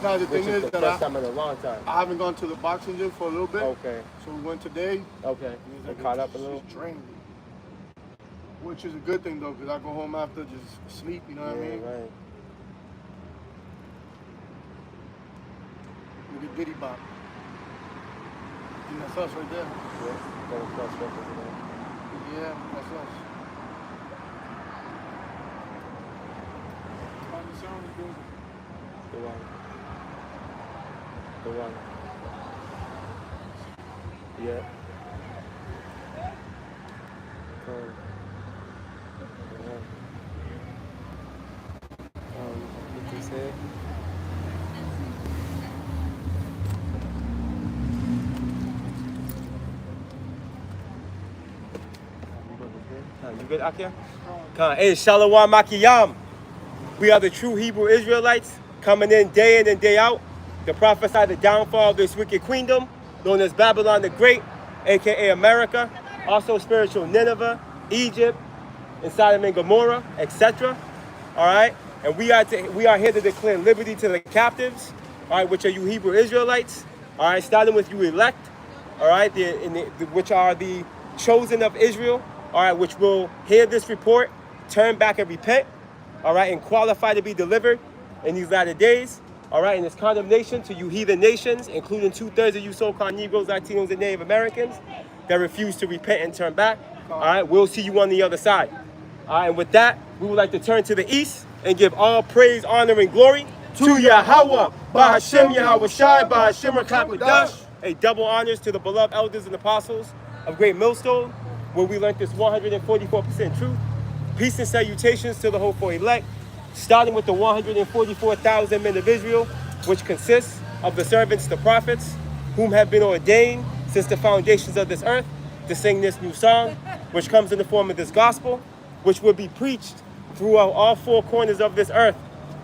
Now the thing is the that first time in a long time. I haven't gone to the boxing gym for a little bit. Okay. So we went today. Okay. Like, caught up a little. Just trained. Which is a good thing though, because I go home after just sleep. You know what I mean? Right. Look at Diddy Bop. And that's us right there. Yeah, that's us. The one. Yeah. What you say? You good, Akia? Hey, Shalom Makiyam. We are the true Hebrew Israelites coming in and day out to prophesy the downfall of this wicked queendom known as Babylon the Great, aka America, also spiritual Nineveh, Egypt, and Sodom and Gomorrah, etc. All right, and we are here to declare liberty to the captives, all right, which are you Hebrew Israelites, all right, starting with you elect, all right, which are the chosen of Israel, all right, which will hear this report, turn back and repent, all right, and qualify to be delivered in these latter days, all right, and it's condemnation to you heathen nations, including 2/3 of you so-called Negroes, Latinos, and Native Americans that refuse to repent and turn back, all right, we'll see you on the other side. All right, and with that, we would like to turn to the east and give all praise, honor, and glory to Yahweh, Bahashem Yahweh Shai, Bahashem Rakakwadash. A double honors to the beloved elders and apostles of Great Millstone, where we learned this 144% truth. Peace and salutations to the hopeful elect, starting with the 144,000 men of Israel, which consists of the servants, the prophets, whom have been ordained since the foundations of this earth to sing this new song, which comes in the form of this gospel, which will be preached throughout all four corners of this earth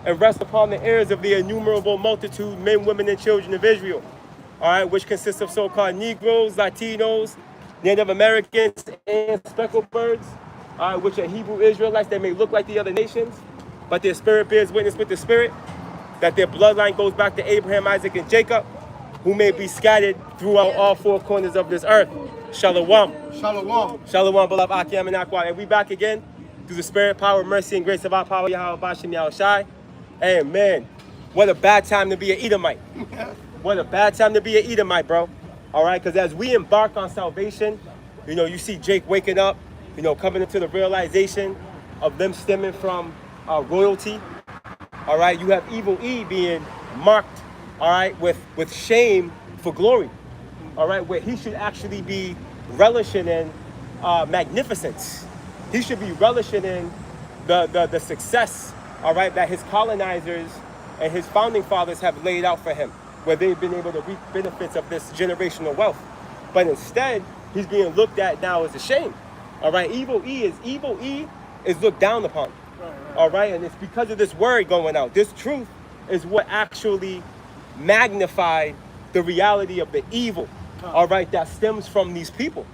and rest upon the ears of the innumerable multitude, men, women, and children of Israel, all right, which consists of so-called Negroes, Latinos, Native Americans, and speckled birds, all right, which are Hebrew Israelites that may look like the other nations, but their spirit bears witness with the spirit, that their bloodline goes back to Abraham, Isaac, and Jacob, who may be scattered throughout all four corners of this earth. Shalom. Shalom. Shalom, beloved Akim and Aqua. And we back again through the spirit, power, mercy, and grace of our power, Yahweh Bashem Yahweh Shai. Hey, man, what a bad time to be an Edomite. What a bad time to be an Edomite, bro. All right, because as we embark on salvation, you know, you see Jake waking up, you know, coming into the realization of them stemming from royalty. All right, you have Evil E being marked, all right, with shame for glory. All right, where he should actually be relishing in magnificence. He should be relishing in the success, all right, that his colonizers and his founding fathers have laid out for him, where they've been able to reap benefits of this generational wealth. But instead, he's being looked at now as a shame. All right, Evil E is looked down upon. All right, and it's because of this word going out. This truth is what actually magnified the reality of the evil, all right, that stems from these people.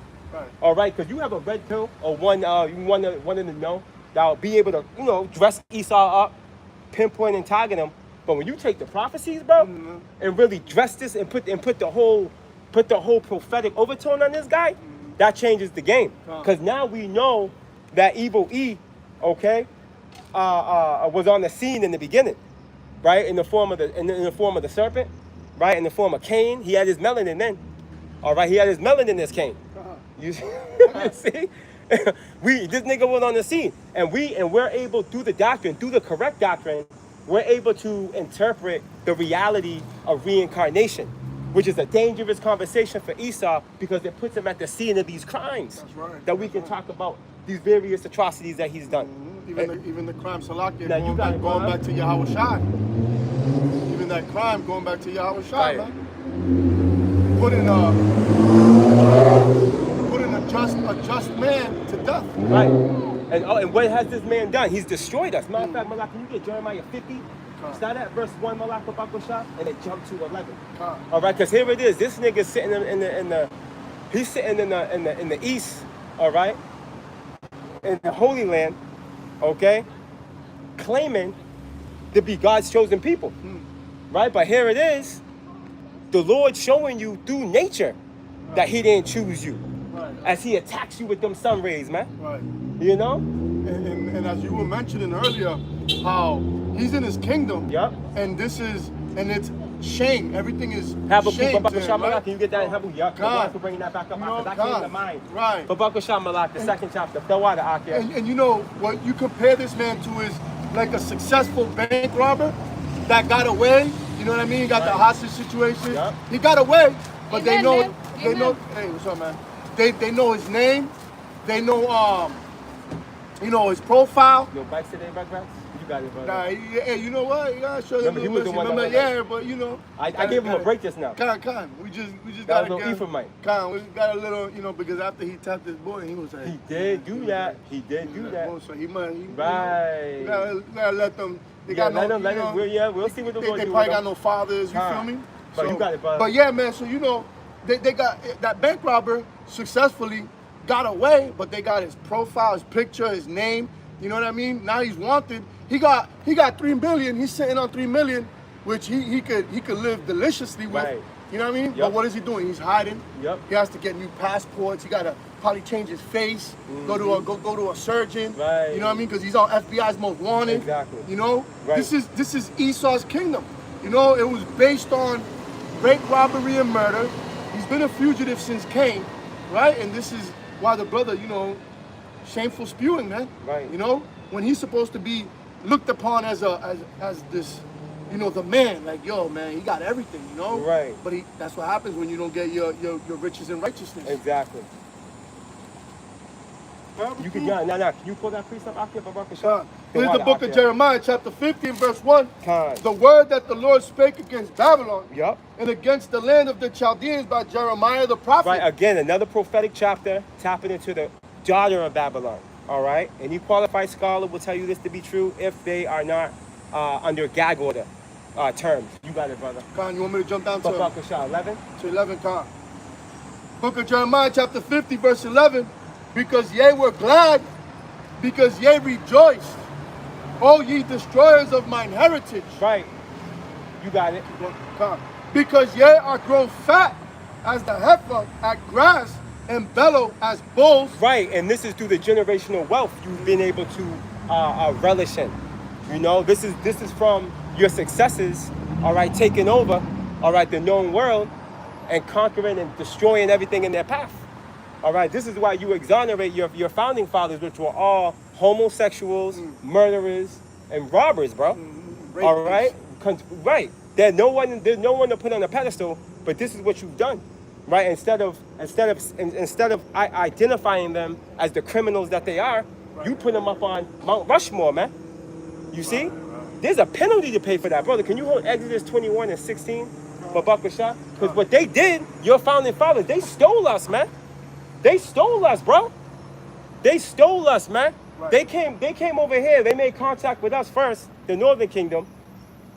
All right, because you have a red pill or one in the know that'll be able to, you know, dress Esau up, pinpoint and target him. But when you take the prophecies, bro, and really dress this and put the whole prophetic overtone on this guy, that changes the game. Because now we know that Evil E, okay, was on the scene in the beginning, right? In the form of the serpent, right? In the form of Cain. He had his melanin then. All right, he had his melanin as Cain. You see? This nigga was on the scene, and we're able through the correct doctrine, we're able to interpret the reality of reincarnation, which is a dangerous conversation for Esau because it puts him at the scene of these crimes. That's right. That we can talk about these various atrocities that he's done. Even the crime Salakia going back to Yahweh Shai. Even that crime going back to Yahweh Shai, man. Putting a just man to death. Right. And what has this man done? He's destroyed us. Matter of fact, Malak, can you get Jeremiah 50? Start at verse 1, Malak Bakosha, and then jump to 11. All right, because here it is. This nigga's sitting he's sitting in the east, all right, in the Holy Land, okay, claiming to be God's chosen people. right? But here it is, the Lord showing you through nature that he didn't choose you. Right. As he attacks you with them sun rays, man. Right. You know? And as you were mentioning earlier, how he's in his kingdom. Yep. And it's shame. Everything is Habakkuk, shame to him, Malak, right? can you get that in Habakkuk? Yeah, God. for bringing that back up, You know, because I came God. to mind. Right. Habakkuk Malak, the second chapter. Throw out the Akia. And you know what? You compare this man to is like a successful bank robber that got away. You know what I mean? He got the hostage situation. Yep. He got away, but they Amen, know. man. They know. Amen. Hey, what's up, man? They know his name. They know you know his profile. Your bikes today, bike bikes? You got it, brother. Nah, hey, you know what? You gotta show them Remember, a he was the little one mercy. that Remember, yeah, but you know. I gave him a break just now. Con. We just That gotta was a little get. Ephraimite. Con, we got a little, you know, because after he tapped his boy, he was like. He did do that. He did do that. So he might. Right. You gotta let them. They Yeah, got let no. him, let you him. know, We'll see what the They Lord do. probably with got him. no fathers. You Con. feel me? But you got it, brother. But yeah, man. So you know, they got that bank robber successfully got away, but they got his profile, his picture, his name. You know what I mean? Now he's wanted. He got 3 million. He's sitting on 3 million, which he could live deliciously with. Right. You know what I mean? Yep. But what is he doing? He's hiding. Yep. He has to get new passports. He gotta probably change his face. Go to a surgeon. Right. You know what I mean? Because he's on FBI's most wanted. Exactly. You know. Right. This is Esau's kingdom. You know, it was based on rape, robbery, and murder. He's been a fugitive since Cain, right? And this is why the brother, you know, shameful spewing, man. Right. You know, when he's supposed to be looked upon as this, you know, the man. Like, yo, man, he got everything, you know. Right. But that's what happens when you don't get your riches and righteousness. Exactly. You can, can you pull that precept out here, Con. Here's the book of Jeremiah, chapter 50, verse 1. Con. The word that the Lord spake against Babylon Yup. and against the land of the Chaldeans by Jeremiah the prophet. Right, again, another prophetic chapter tapping into the daughter of Babylon. All right? Any qualified scholar will tell you this to be true if they are not under gag order terms. You got it, brother. Con, you want me to jump down to 11? 11, Con. Book of Jeremiah, chapter 50, verse 11. Because ye were glad, because ye rejoiced, O ye destroyers of mine heritage. Right. You got it. Con. Because ye are grown fat as the heifer at grass and bellow as bulls. Right, and this is through the generational wealth you've been able to relish in. You know, this is from your successes, all right, taking over, all right, the known world and conquering and destroying everything in their path. All right, this is why you exonerate your founding fathers, which were all homosexuals, murderers, and robbers, bro. All right, right. There's no one to put on a pedestal, but this is what you've done, right? Instead of identifying them as the criminals that they are, you put them up on Mount Rushmore, man. You see, there's a penalty to pay for that, brother. Can you hold Exodus 21 and 16 for Bakasha? Because what they did, your founding fathers, they stole us, man. They stole us, bro. They stole us, man. Right. They came over here. They made contact with us first, the Northern Kingdom,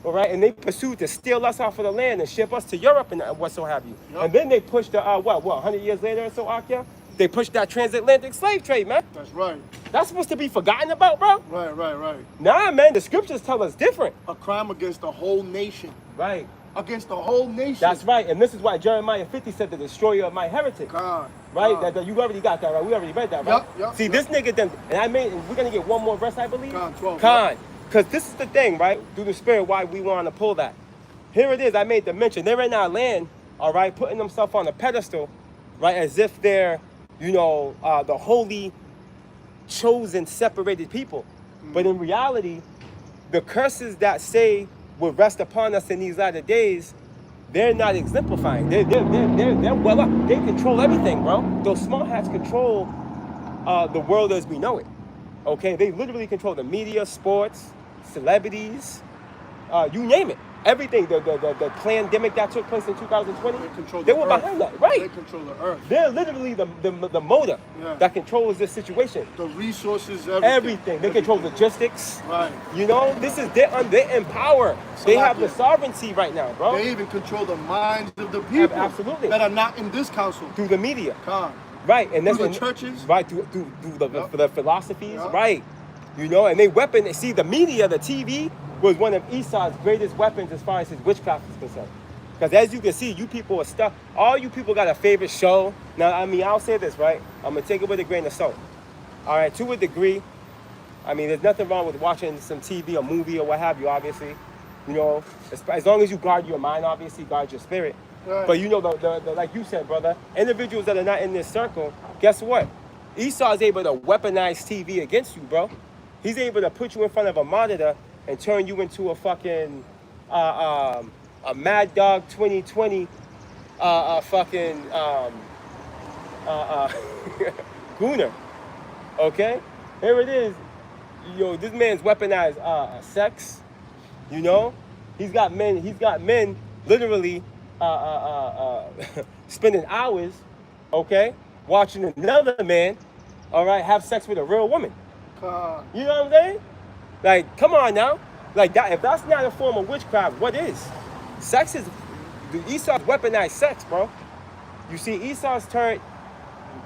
all right? And they pursued to steal us off of the land and ship us to Europe and what so have you. Yep. And then they pushed the, 100 years later or so, Akia? They pushed that transatlantic slave trade, man. That's right. That's supposed to be forgotten about, bro? Right. Nah, man, the scriptures tell us different. A crime against the whole nation. Right. Against the whole nation. That's right, and this is why Jeremiah 50 said the destroyer of my heritage. God. Right? That you already got that, right? We already read that, right? Yep. See, this nigga then, and we're going to get one more verse, I believe. Con, 12. Because this is the thing, right? Through the Spirit, why we want to pull that. Here it is, I made the mention. They're in our land, all right, putting themselves on a pedestal, right, as if they're, you know, the holy, chosen, separated people. But in reality, the curses that say will rest upon us in these latter days, they're not exemplifying. They're well up. They control everything, bro. Those small hats control the world as we know it. Okay, they literally control the media, sports, celebrities, you name it. Everything. The pandemic that took place in 2020, they were behind that, right? They control the earth. They're literally the motor that controls this situation. The resources, everything. They control logistics. Right. You know, they're in power. They have the sovereignty right now, bro. They even control the minds of the people. Absolutely. That are not in this council. Through the media. Con. Right, and that's through the churches. Right, through the philosophies. Right. You know, and they see the media, the TV. was one of Esau's greatest weapons as far as his witchcraft is concerned. Because as you can see, you people are stuck. All you people got a favorite show. Now, I mean, I'll say this, right? I'm going to take it with a grain of salt. All right, to a degree. I mean, there's nothing wrong with watching some TV or movie or what have you, obviously. You know, as long as you guard your mind, obviously, guard your spirit. Right. But you know, the like you said, brother, individuals that are not in this circle, guess what? Esau is able to weaponize TV against you, bro. He's able to put you in front of a monitor and turn you into a fucking a Mad Dog 2020 gooner. Okay? Here it is. Yo, this man's weaponized sex. You know? He's got men literally spending hours, okay, watching another man, all right, have sex with a real woman. You know what I'm saying? Like, come on now. Like, that, if that's not a form of witchcraft, what is? Sex is, Esau's weaponized sex, bro. You see, Esau's turned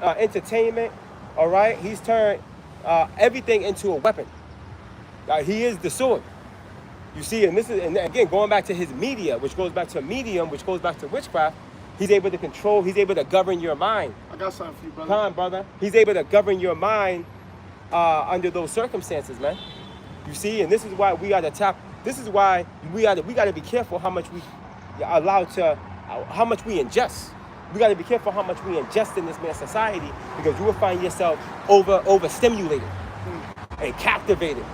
entertainment, all right? He's turned everything into a weapon. He is the sword. You see, and this is, and again, going back to his media, which goes back to medium, which goes back to witchcraft, he's able to control, he's able to govern your mind. I got something for you, brother. Come on, brother. He's able to govern your mind under those circumstances, man. You see, and this is why we gotta tap. This is why we gotta be careful how much we allow to, how much we ingest. We gotta be careful how much we ingest in this man's society, because you will find yourself overstimulated and captivated,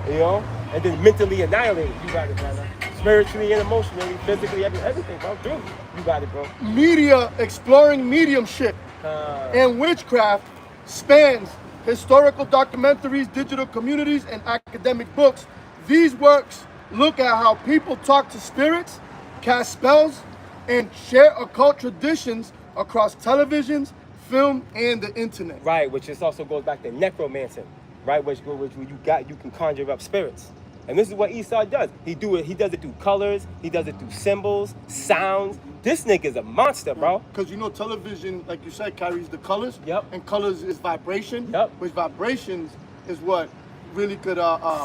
you know, and then mentally annihilated. You got it, brother. Spiritually and emotionally, physically, everything, bro. Dude, you got it, bro. Media exploring mediumship and witchcraft spans historical documentaries, digital communities, and academic books. These works look at how people talk to spirits, cast spells, and share occult traditions across televisions, film, and the internet. Right, which just also goes back to necromancy, right? Which you can conjure up spirits. And this is what Esau does. He does it through colors, he does it through symbols, sounds. This nigga's a monster, bro. Because you know television, like you said, carries the colors. Yep. And colors is vibration. Yep. Which vibrations is what really could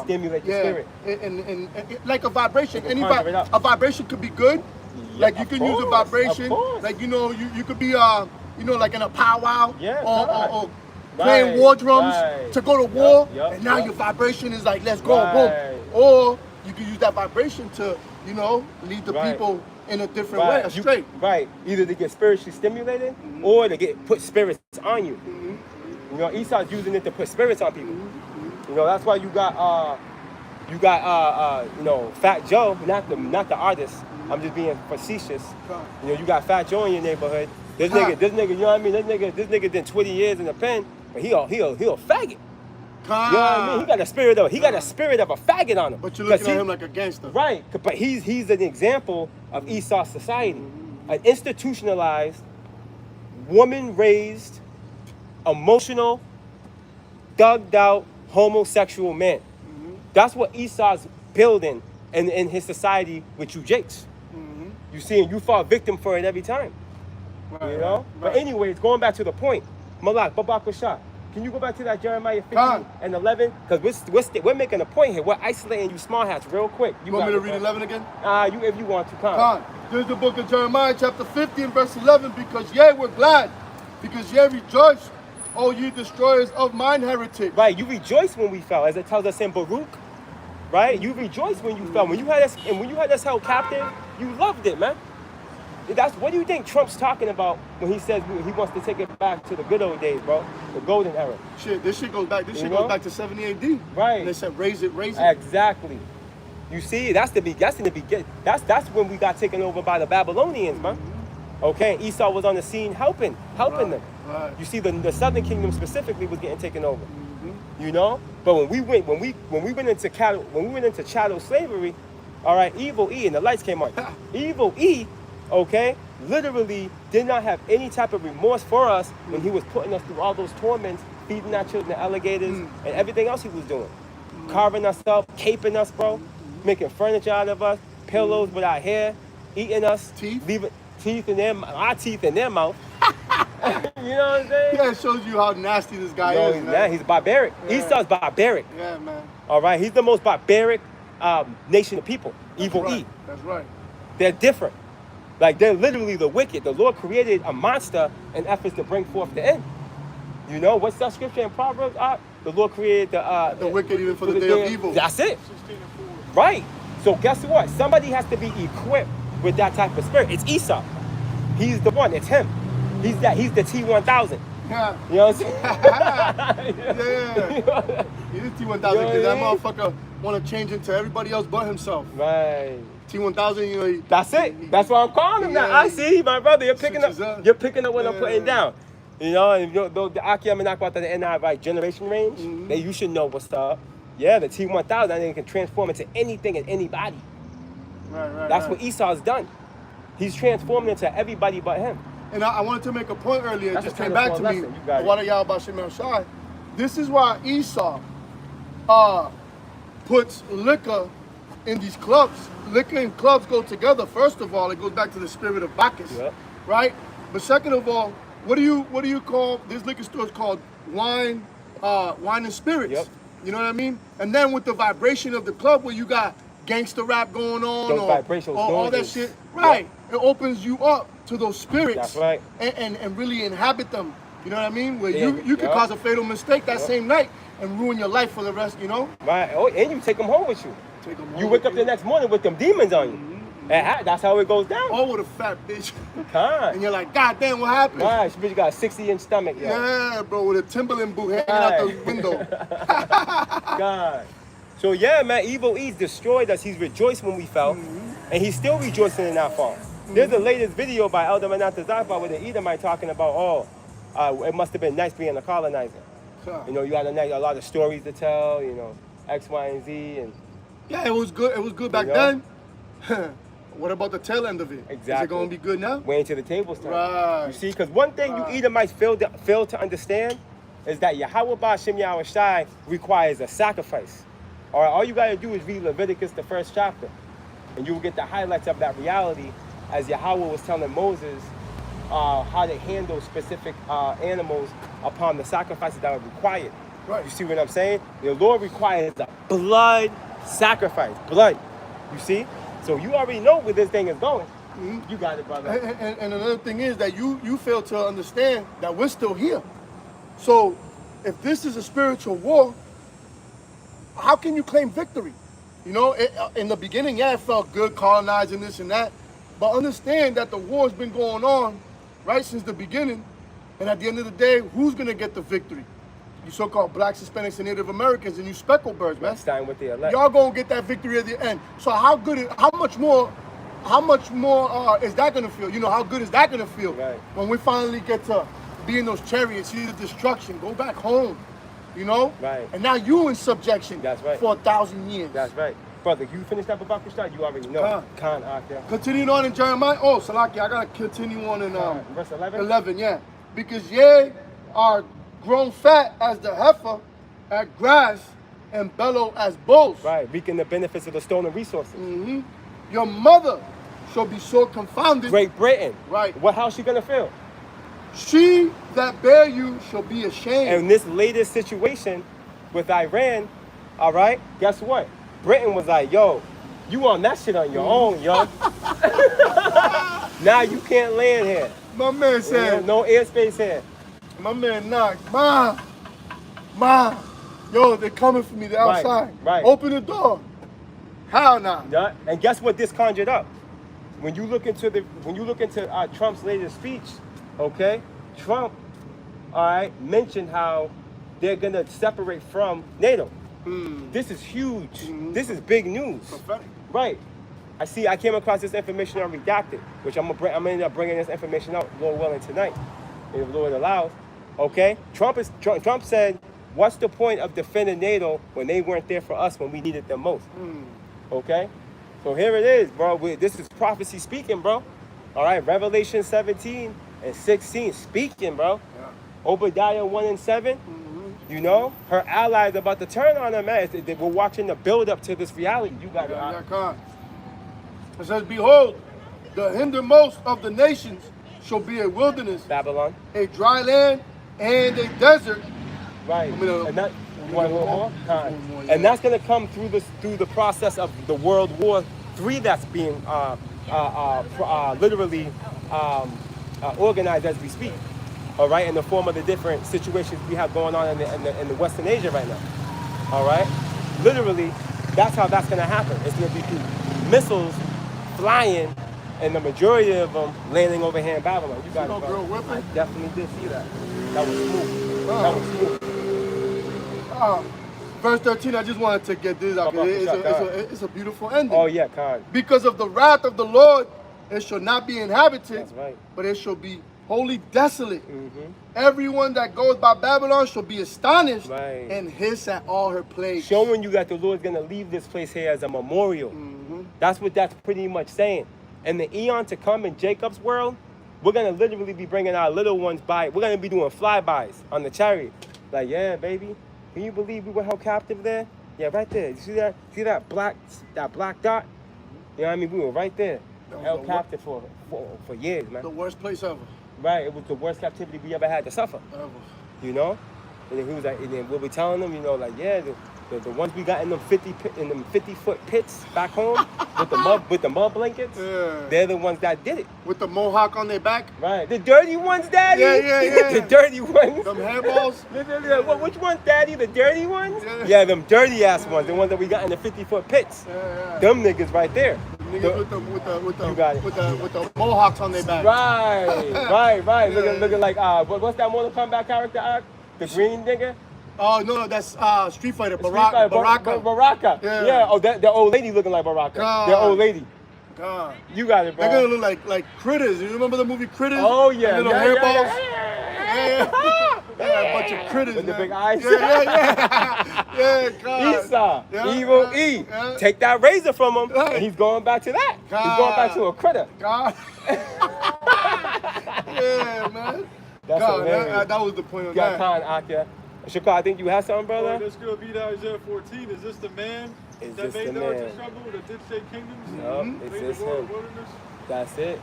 stimulate the spirit. And like a vibration. You can conjure it up. A vibration could be good. Yeah, Like you can use a vibration. Like you know, you could be you know, like in a powwow. Yeah, or playing war drums to go to war. Yep, and now your vibration is like, let's go, boom. Or you can use that vibration to, you know, lead the people in a different way, straight. Either to get spiritually stimulated or to put spirits on you. You know, Esau's using it to put spirits on people. You know, that's why you got you know, Fat Joe, not the artist. I'm just being facetious. You know, you got Fat Joe in your neighborhood. This nigga, you know what I mean? This nigga did 20 years in the pen, but he a faggot. You know what I mean? He got a spirit of a faggot on him. But you're looking at him like a gangster. Right, but he's an example of Esau's society. An institutionalized, woman-raised, emotional, thugged out, homosexual man. That's what Esau's building in his society with you Jakes. You see, and you fall victim for it every time. You know? But anyways, going back to the point, Malak, Babak Rashad, can you go back to that Jeremiah 15 and 11? Because we're making a point here. We're isolating you small hats real quick. You want me to read 11 again? If you want to, There's the book of Jeremiah, chapter 15, verse 11. Because yea, we're glad. Because yea, rejoice, O ye destroyers of mine heritage. Right, you rejoice when we fell, as it tells us in Baruch. Right? You rejoice when you fell. When you had us held captive, you loved it, man. What do you think Trump's talking about when he says he wants to take it back to the good old days, bro? The golden era. This shit goes back to 70 AD. Right. And they said raise it. Exactly. You see, that's in the beginning. That's when we got taken over by the Babylonians, man. Okay, and Esau was on the scene helping them. Right. You see, the southern kingdom specifically was getting taken over. You know, but when we went into chattel slavery, all right, Evil E, and the lights came on. Evil E, okay, literally did not have any type of remorse for us when he was putting us through all those torments, feeding our children to alligators and everything else he was doing, carving us up, caping us, bro, making furniture out of us, pillows with our hair, eating us, leaving our teeth in their mouth. You know what I'm saying? Yeah, it shows you how nasty this guy is, man. He's barbaric. Yeah. Esau's barbaric. Yeah, man. All right, he's the most barbaric nation of people, evil right. E. That's right. They're different. Like, they're literally the wicked. The Lord created a monster in efforts to bring forth the end. You know, what's that scripture in Proverbs? The Lord created The wicked even for the day of evil. That's it. Right. So guess what? Somebody has to be equipped with that type of spirit. It's Esau. He's the one. It's him. He's the T-1000. Yeah. You know what I'm saying? Yeah. He is T-1000 because that motherfucker want to change into everybody else but himself. Right. T-1000, you know. That's it. That's why I'm calling him now. I see, my brother. You're picking up. You're picking up what I'm putting down. You know, and the Akim and Aquat, the NI, right, generation range, you should know what's up. Yeah, the T-1000, that thing can transform into anything and anybody. Right. That's what Esau's done. He's transforming into everybody but him. And I wanted to make a point earlier. It just came kind back of to me. lesson. You got it. What are y'all about Shimon Shai? This is why Esau puts liquor in these clubs. Liquor and clubs go together. First of all, it goes back to the spirit of Bacchus, right? But second of all, what do you call this liquor store is called wine and spirits? Yep. You know what I mean? And then with the vibration of the club where you got gangster rap going on those or all that shit, right? It opens you up to those spirits. That's right. And really inhabit them. You know what I mean? Where you could cause a fatal mistake that same night and ruin your life for the rest, you know? Right. Oh, and you take them home with you. Take them home you wake up the next morning with them demons on you. And that's how it goes down. Oh, with a fat bitch. Con. And you're like, God damn, what happened? Right, she bitch got a 60-inch stomach. Yo. Yeah, bro, with a Timberland boot hanging out the window. God. So yeah, man, evil E's destroyed us. He's rejoiced when we fell, and he's still rejoicing in our fall. There's the latest video by Elder Manata Zafa with the Edomite talking about, it must have been nice being a colonizer. You know, you had a lot of stories to tell, you know, X, Y, and Z. And yeah, it was good. It was good back then. What about the tail end of it? Exactly. Is it going to be good now? Waiting till the table's turn. Right. You see, because one thing you Edomites fail to understand is that Yahweh Ba'Shem Yahushai requires a sacrifice. All you got to do is read Leviticus, the first chapter, and you will get the highlights of that reality as Yahweh was telling Moses how to handle specific animals upon the sacrifices that are required. Right. You see what I'm saying? The Lord requires a blood sacrifice. Blood. You see? So you already know where this thing is going. You got it, brother. And another thing is that you fail to understand that we're still here. So if this is a spiritual war, how can you claim victory? You know, in the beginning, yeah, it felt good colonizing this and that. But understand that the war's been going on, right, since the beginning. And at the end of the day, who's going to get the victory? You so-called blacks, Hispanics, and Native Americans, and you speckled birds, man. Starting with the elect. Y'all gonna get that victory at the end. So how much more is that gonna feel? You know, how good is that gonna feel when we finally get to be in those chariots, see the destruction, go back home, you know? Right. And now you in subjection for 1,000 years. That's right. Brother, you finished up about Krishna? You already know. Khan out there. Continuing on in Jeremiah. Oh, Salaki, I gotta continue on in verse 11? 11, yeah. Because ye are grown fat as the heifer at grass and bellow as bulls. Right, reaping the benefits of the stolen resources. Your mother shall be so confounded. Great Britain. Right. How's she gonna feel? She that bear you shall be ashamed. And this latest situation with Iran, all right, guess what? Britain was like, yo, you on that shit on your own, yo. Now you can't land here. My man said, no airspace here. My man knocked, Ma, yo, they're coming for me, they're outside. Right. Open the door. How now? Yeah. And guess what this conjured up? When you look into Trump's latest speech, okay, Trump, all right, mentioned how they're gonna separate from NATO. This is huge. This is big news. Prophetic. Right. I came across this information on Redacted, which I'm gonna end up bringing this information out, Lord willing, tonight, if the Lord allows. Okay? Trump said, what's the point of defending NATO when they weren't there for us when we needed them most? Okay? So here it is, bro. This is prophecy speaking, bro. All right? Revelation 17 and 16 speaking, bro. Yeah. Obadiah 1 and 7. You know? Her allies about to turn on her, man. We're watching the build up to this reality. You got it. It says, behold, the hindermost of the nations shall be a wilderness, Babylon, a dry land, and a desert. Right. And You want a little more? More, yeah. And that's going to come through the process of the World War III that's being literally organized as we speak. All right, in the form of the different situations we have going on in the Western Asia right now. All right, literally, that's how that's going to happen. It's going to be through missiles flying, and the majority of them landing over here in Babylon. You got it, bro. I definitely did see that. That was smooth. That was smooth. Verse 13, I just wanted to get this out. It's a beautiful ending. Oh yeah, Khan. Because of the wrath of the Lord, it shall not be inhabited, That's right. but it shall be wholly desolate. Everyone that goes by Babylon shall be astonished and hiss at all her plagues. Showing you that the Lord's going to leave this place here as a memorial. That's what that's pretty much saying. And the eon to come in Jacob's world, we're going to literally be bringing our little ones by. We're going to be doing flybys on the chariot. Like, yeah, baby, can you believe we were held captive there? Yeah, right there. You see that? See that black dot? You know what I mean? We were right there. Held captive for years, man. The worst place ever. Right, it was the worst captivity we ever had to suffer. Ever. You know? And then he was like, and then we'll be telling them, you know, like, yeah, the ones we got in them 50-foot pits back home with the mud blankets, they're the ones that did it. With the mohawk on their back? Right. The dirty ones, Daddy? Yeah. The dirty ones. Them hairballs? Which ones, Daddy? The dirty ones? Yeah, them dirty ass ones, the ones that we got in the 50-foot pits. Them niggas right there. Niggas with the mohawks on their back. Right. Looking like what's that Mortal Kombat character? The green nigga? Oh no, that's Street Fighter. Baraka. Yeah. Oh, that old lady looking like Baraka. That old lady. God. You got it, bro. They're gonna look like critters. You remember the movie Critters? Oh yeah. The little hairballs. Yeah, a bunch of critters. With the big eyes. Yeah, God. Esau, Yeah, evil E. yeah. Take that razor from him, and he's going back to that. God. He's going back to a critter. God. Yeah, man. That's God, that was the point of that. Khan, Akia. Shakar, I think you have something, brother? This girl beat Isaiah 14. Is this the man Is that this made the the Ark man? of trouble, that did shake kingdoms? No, made it's the war him. wilderness? That's it.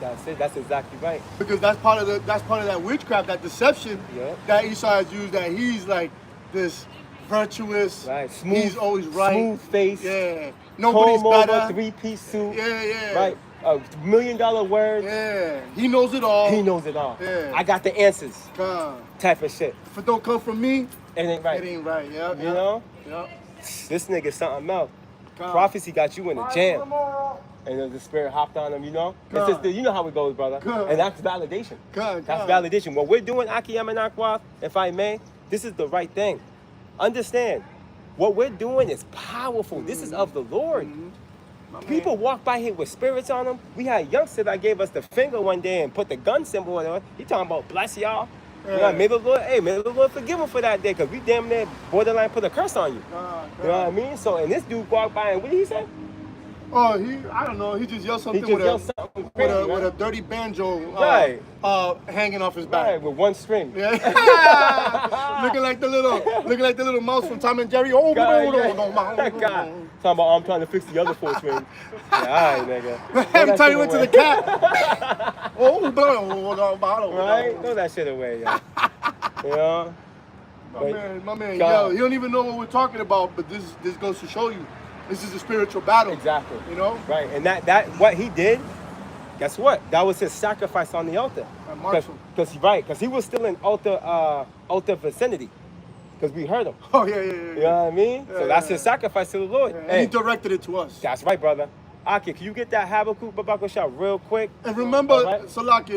That's exactly right. Because that's part of that witchcraft, that deception that Esau has used. That he's like this virtuous, right? Smooth. He's always right. Smooth face. Yeah. Nobody's better. 3-piece suit. Yeah. Right. $1 million words. Yeah. He knows it all. He knows it all. Yeah. I got the answers. God. Type of shit. If it don't come from me, it ain't right. It ain't right. Yeah. You know? Yeah. This nigga something else. God. Prophecy got you in a jam. And then the spirit hopped on him, you know? It's just, you know how it goes, brother. And that's validation. That's validation. What we're doing, Akiyam and Akwath, if I may, this is the right thing. Understand, what we're doing is powerful. This is of the Lord. People walk by here with spirits on them. We had a youngster that gave us the finger one day and put the gun symbol on it. He talking about bless y'all. You know, may the Lord forgive him for that day, because we damn near borderline put a curse on you. You know what I mean? So, and this dude walked by and what did he say? Oh, I don't know. He just yelled something with a dirty banjo hanging off his back. Right, with one string. Yeah. looking like the little mouse from Tom and Jerry. Oh, God. Talking about I'm trying to fix the other 4 strings. Yeah, all right, nigga. Every time you went to the cat. Right? Throw that shit away, yo. You know? My man, yo, you don't even know what we're talking about, but this goes to show you. This is a spiritual battle. Exactly. You know? Right. And that what he did, guess what? That was his sacrifice on the altar. Because he was still in altar vicinity. Because we heard him. Oh, yeah. You know what I mean? So that's his sacrifice to the Lord. And he directed it to us. That's right, brother. Aki, can you get that Habakkuk Babako shot real quick? And remember, Salaki,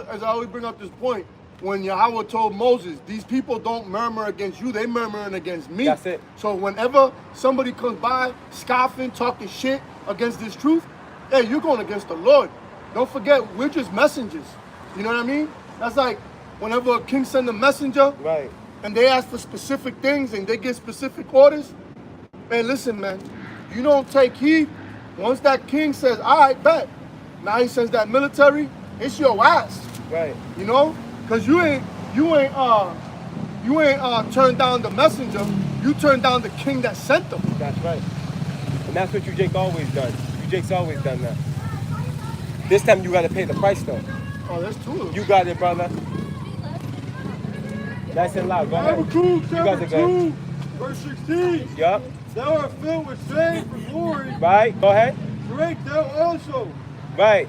as I always bring up this point, when Yahweh told Moses, these people don't murmur against you, they murmuring against me. That's it. So whenever somebody comes by, scoffing, talking shit against this truth, hey, you're going against the Lord. Don't forget, we're just messengers. You know what I mean? That's like whenever a king send a messenger, right, and they ask for specific things and they get specific orders, hey, listen, man, you don't take heed. Once that king says, all right, bet, now he sends that military, it's your ass. Right. You know? Because you ain't turned down the messenger, you turned down the king that sent them. That's right. And that's what you Jake always done. You Jake's always done that. This time you gotta pay the price though. Oh, that's true. You got it, brother. Nice and loud. Go ahead. Habakkuk You guys chapter are good. 2, verse 16. Yup. Thou art filled with shame for glory. Right. Go ahead. Drink thou also. Right.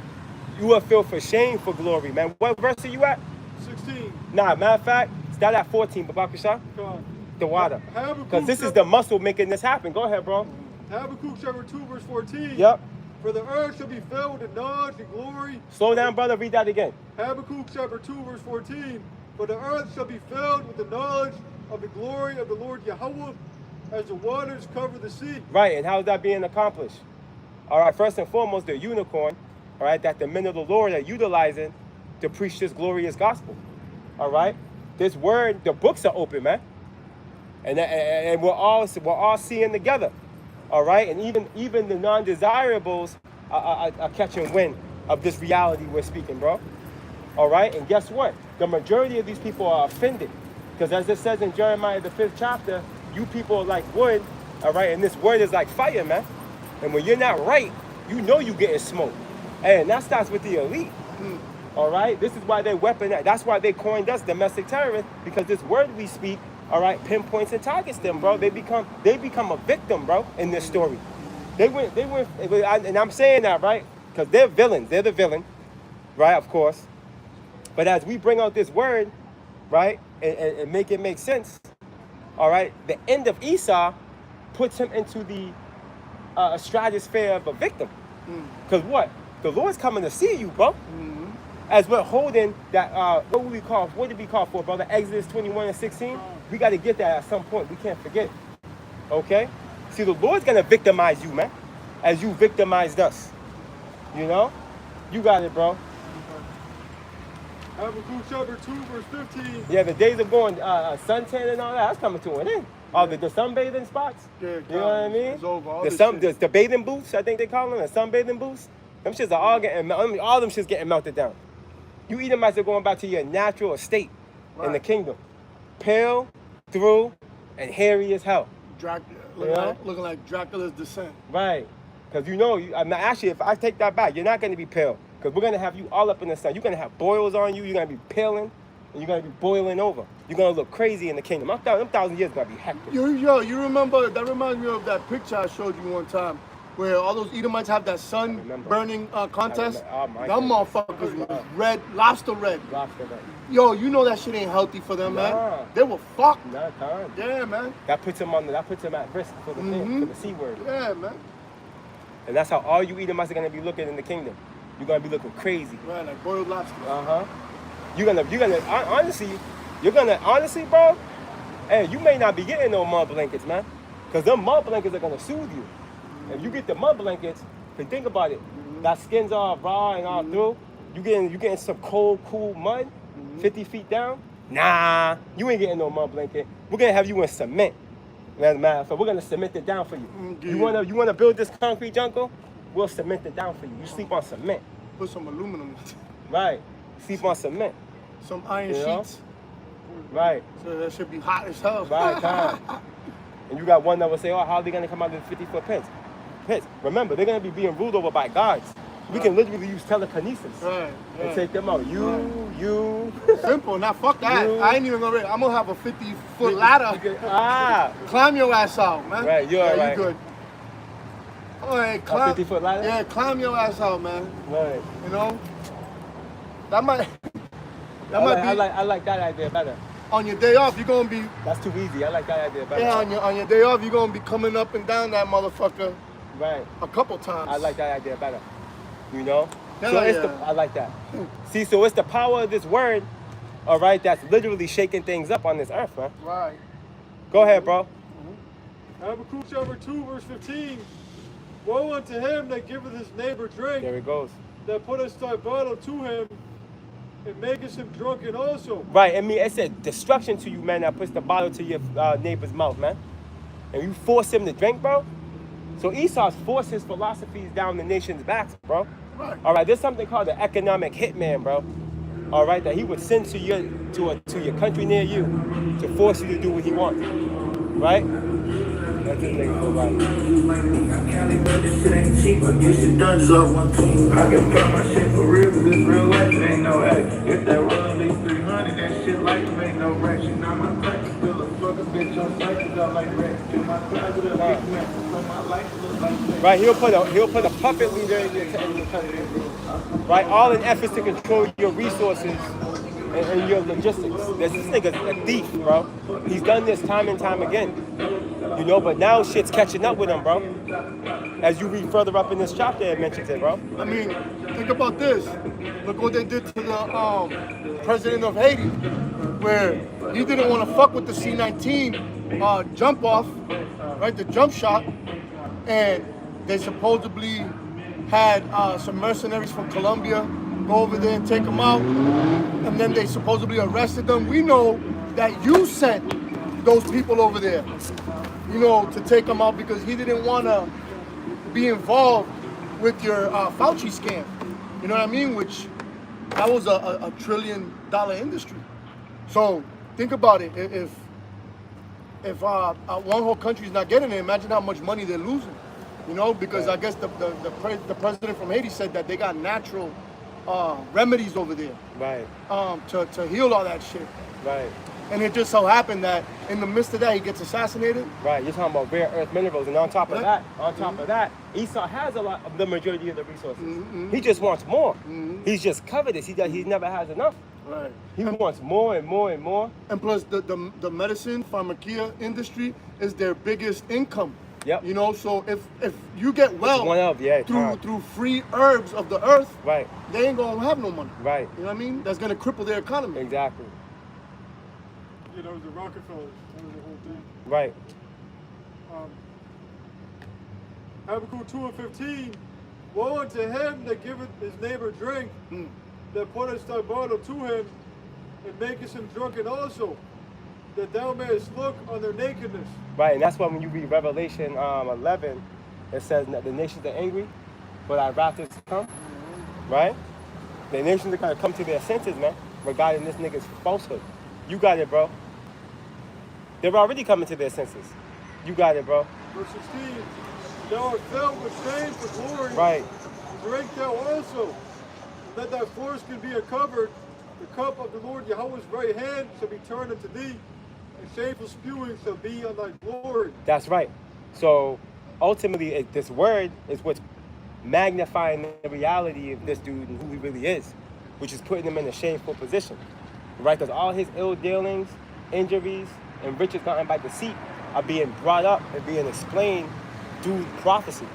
You are filled for shame for glory, man. What verse are you at? 16. Nah, matter of fact, start at 14, Babakasha. Come. The water. Habakkuk Because this is chapter- the muscle making this happen. Go ahead, bro. Habakkuk chapter 2, verse 14. Yup. For the earth shall be filled with the knowledge and glory. Slow down, brother. Read that again. Habakkuk chapter 2, verse 14. For the earth shall be filled with the knowledge of the glory of the Lord Yahweh, as the waters cover the sea. Right, and how is that being accomplished? All right, first and foremost, the unicorn, all right, that the men of the Lord are utilizing to preach this glorious gospel. All right, this word, the books are open, man, and we're all seeing together. All right, and even the non-desirables are catching wind of this reality we're speaking, bro. All right, and guess what? The majority of these people are offended, because as it says in Jeremiah the 5th chapter, you people are like wood, all right, and this word is like fire, man. And when you're not right, you know you getting smoked, and that starts with the elite. All right, this is why they weaponize. That's why they coined us domestic terrorists, because this word we speak, all right, pinpoints and targets them, bro. They become a victim, bro, in this story. They went, and I'm saying that, right, because they're villains. They're the villain, right, of course. But as we bring out this word, right, and make it make sense, all right, the end of Esau puts him into the stratosphere of a victim. Because what? The Lord's coming to see you, bro. As we're holding that, what did we call for, brother? Exodus 21 and 16? We got to get that at some point. We can't forget. Okay? See, the Lord's going to victimize you, man, as you victimized us. You know? You got it, bro. Habakkuk chapter 2, verse 15. Yeah, the days of going suntan and all that, that's coming to an end. All the sunbathing spots. Yeah, You know what I mean? it's over. All The this sun, shit. the bathing boots, I think they call them, the sunbathing boots. Them shits are all getting, all them shits getting melted down. You Edomites are going back to your natural estate in the Right. kingdom. Pale, through, and hairy as hell. Looking like Dracula's descent. Right. Because actually, if I take that back, you're not going to be pale. Because we're going to have you all up in the sun. You're going to have boils on you. You're going to be paling. And you're going to be boiling over. You're going to look crazy in the kingdom. Them 1,000 years going to be hectic. You remember, that reminds me of that picture I showed you one time, where all those Edomites have that sun remember. burning contest. Oh, my Them goodness. motherfuckers was red, lobster red. Lobster, right? Yo, you know that shit ain't healthy for them, Nah. man. They were fucked. Nah, time. Yeah, man. That puts them at risk for the thing, for the C word. Yeah, man. And that's how all you Edomites are going to be looking in the kingdom. You're going to be looking crazy. Right, like boiled lobster. Uh-huh. Honestly, bro, hey, you may not be getting no mud blankets, man. Because them mud blankets are going to soothe you. If you get the mud blankets, think about it. That skin's all raw and all through. You getting some cold, cool mud, 50 feet down? Nah, you ain't getting no mud blanket. We're going to have you in cement. As a matter of fact, we're going to cement it down for you. You wanna build this concrete jungle? We'll cement it down for you. You sleep on cement. Put some aluminum, Right. Sleep on cement. some iron You know? sheets. Right. So that should be hot as hell. Right, time. And you got one that will say, oh, how are they going to come out of the 50-foot pits? Remember, they're going to be being ruled over by guards. We can literally use telekinesis Right, and right. take them out. You. Simple. Now fuck that. You- I ain't even gonna. I'm gonna have a 50-foot ladder. Ah. Climb your ass out, man. Right, you're yeah, right. You good. All right, climb. 50-foot ladder? Yeah, climb your ass out, man. Right. You know. That might. That might be I like that idea better. on your day off. You're gonna be. That's too easy. I like that idea better. Yeah, on your day off, you're gonna be coming up and down that motherfucker Right. a couple times. I like that idea better. You know? Hell So it's yeah. I like that. See, so it's the power of this word, all right, that's literally shaking things up on this earth, man. Right. Go ahead, bro. Habakkuk chapter 2, verse 15. Woe unto him that giveth his neighbor drink, There it goes. that putteth thy bottle to him, and makest him drunken also. Right, I mean, it said destruction to you, man, that puts the bottle to your neighbor's mouth, man. And you force him to drink, bro. So Esau's forced his philosophies down the nation's backs, bro. Right. All right, there's something called the economic hitman, bro. All right, that he would send to your country near you to force you to do what he wants, right? That's his nigga, go right. Cali, but this shit ain't cheap. I guess it done so. I can put my shit for real, cause this real life ain't no act. If that roll at least 300, that shit like ain't no ratchet. Now Right, he'll put a puppet leader in your country. Right, all in efforts to control your resources and your logistics. This nigga's a thief, bro. He's done this time and time again. You know, but now shit's catching up with him, bro. As you read further up in this chapter, it mentions it, bro. I mean, think about this. Look what they did to the president of Haiti, where he didn't want to fuck with the C-19 jump off, right? The jump shot, and they supposedly had some mercenaries from Colombia go over there and take him out, and then they supposedly arrested them. We know that you sent those people over there, you know, to take him out because he didn't want to be involved with your Fauci scam. You know what I mean? Which that was a $1 trillion industry. So think about it. If one whole country is not getting it, imagine how much money they're losing. You know, because I guess the president from Haiti said that they got natural remedies over there, right? To heal all that shit, right? And it just so happened that in the midst of that, he gets assassinated. Right, you're talking about rare earth minerals, and on top of that, Esau has a lot of the majority of the resources. He just wants more. He's just covetous. He never has enough. Right. He wants more and more and more. And plus, the medicine pharmacia industry is their biggest income. Yep. You know, so if you get well through free herbs of the earth, right, they ain't gonna have no money. Right. You know what I mean? That's gonna cripple their economy. Exactly. You know, the Rockefellers. That was the whole thing. Right. Habakkuk 2:15. Woe unto him that giveth his neighbor drink, that puttest thy bottle to him, and makest him drunken also, that thou mayest look on their nakedness. Right, and that's why when you read Revelation 11, it says that the nations are angry, but our wrath is come. Right? The nations are going to come to their senses, man, regarding this nigga's falsehood. You got it, bro. They're already coming to their senses. You got it, bro. Verse 16. Thou art filled with shame for glory. Right. Drink thou also. Let thy foreskin be uncovered. The cup of the Lord Yahweh's right hand shall be turned unto thee, and shameful spewing shall be on thy glory. That's right. So ultimately, this word is what's magnifying the reality of this dude and who he really is, which is putting him in a shameful position, right? Because all his ill dealings, injuries, and riches gotten by deceit are being brought up and being explained through prophecy.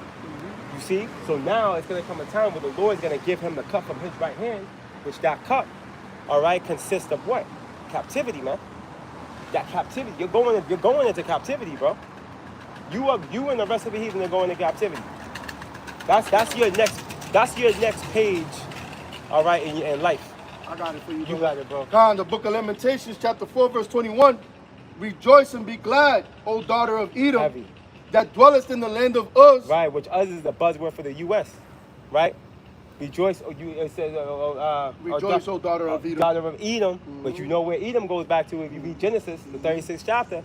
You see? So now it's going to come a time where the Lord's going to give him the cup from his right hand, which that cup, all right, consists of what? Captivity, man. That captivity. You're going into captivity, bro. You and the rest of the heathen are going into captivity. That's your next page, all right, in life. I got it for you, bro. You got it, bro. God, the book of Lamentations, chapter 4, verse 21. Rejoice and be glad, O daughter of Edom, Heavy. that dwellest in the land of Uz. Right, which Uz is the buzzword for the U.S., right? Rejoice, it says, Rejoice, O daughter of Edom. Daughter of Edom, but you know where Edom goes back to if you read Genesis, the 36th chapter.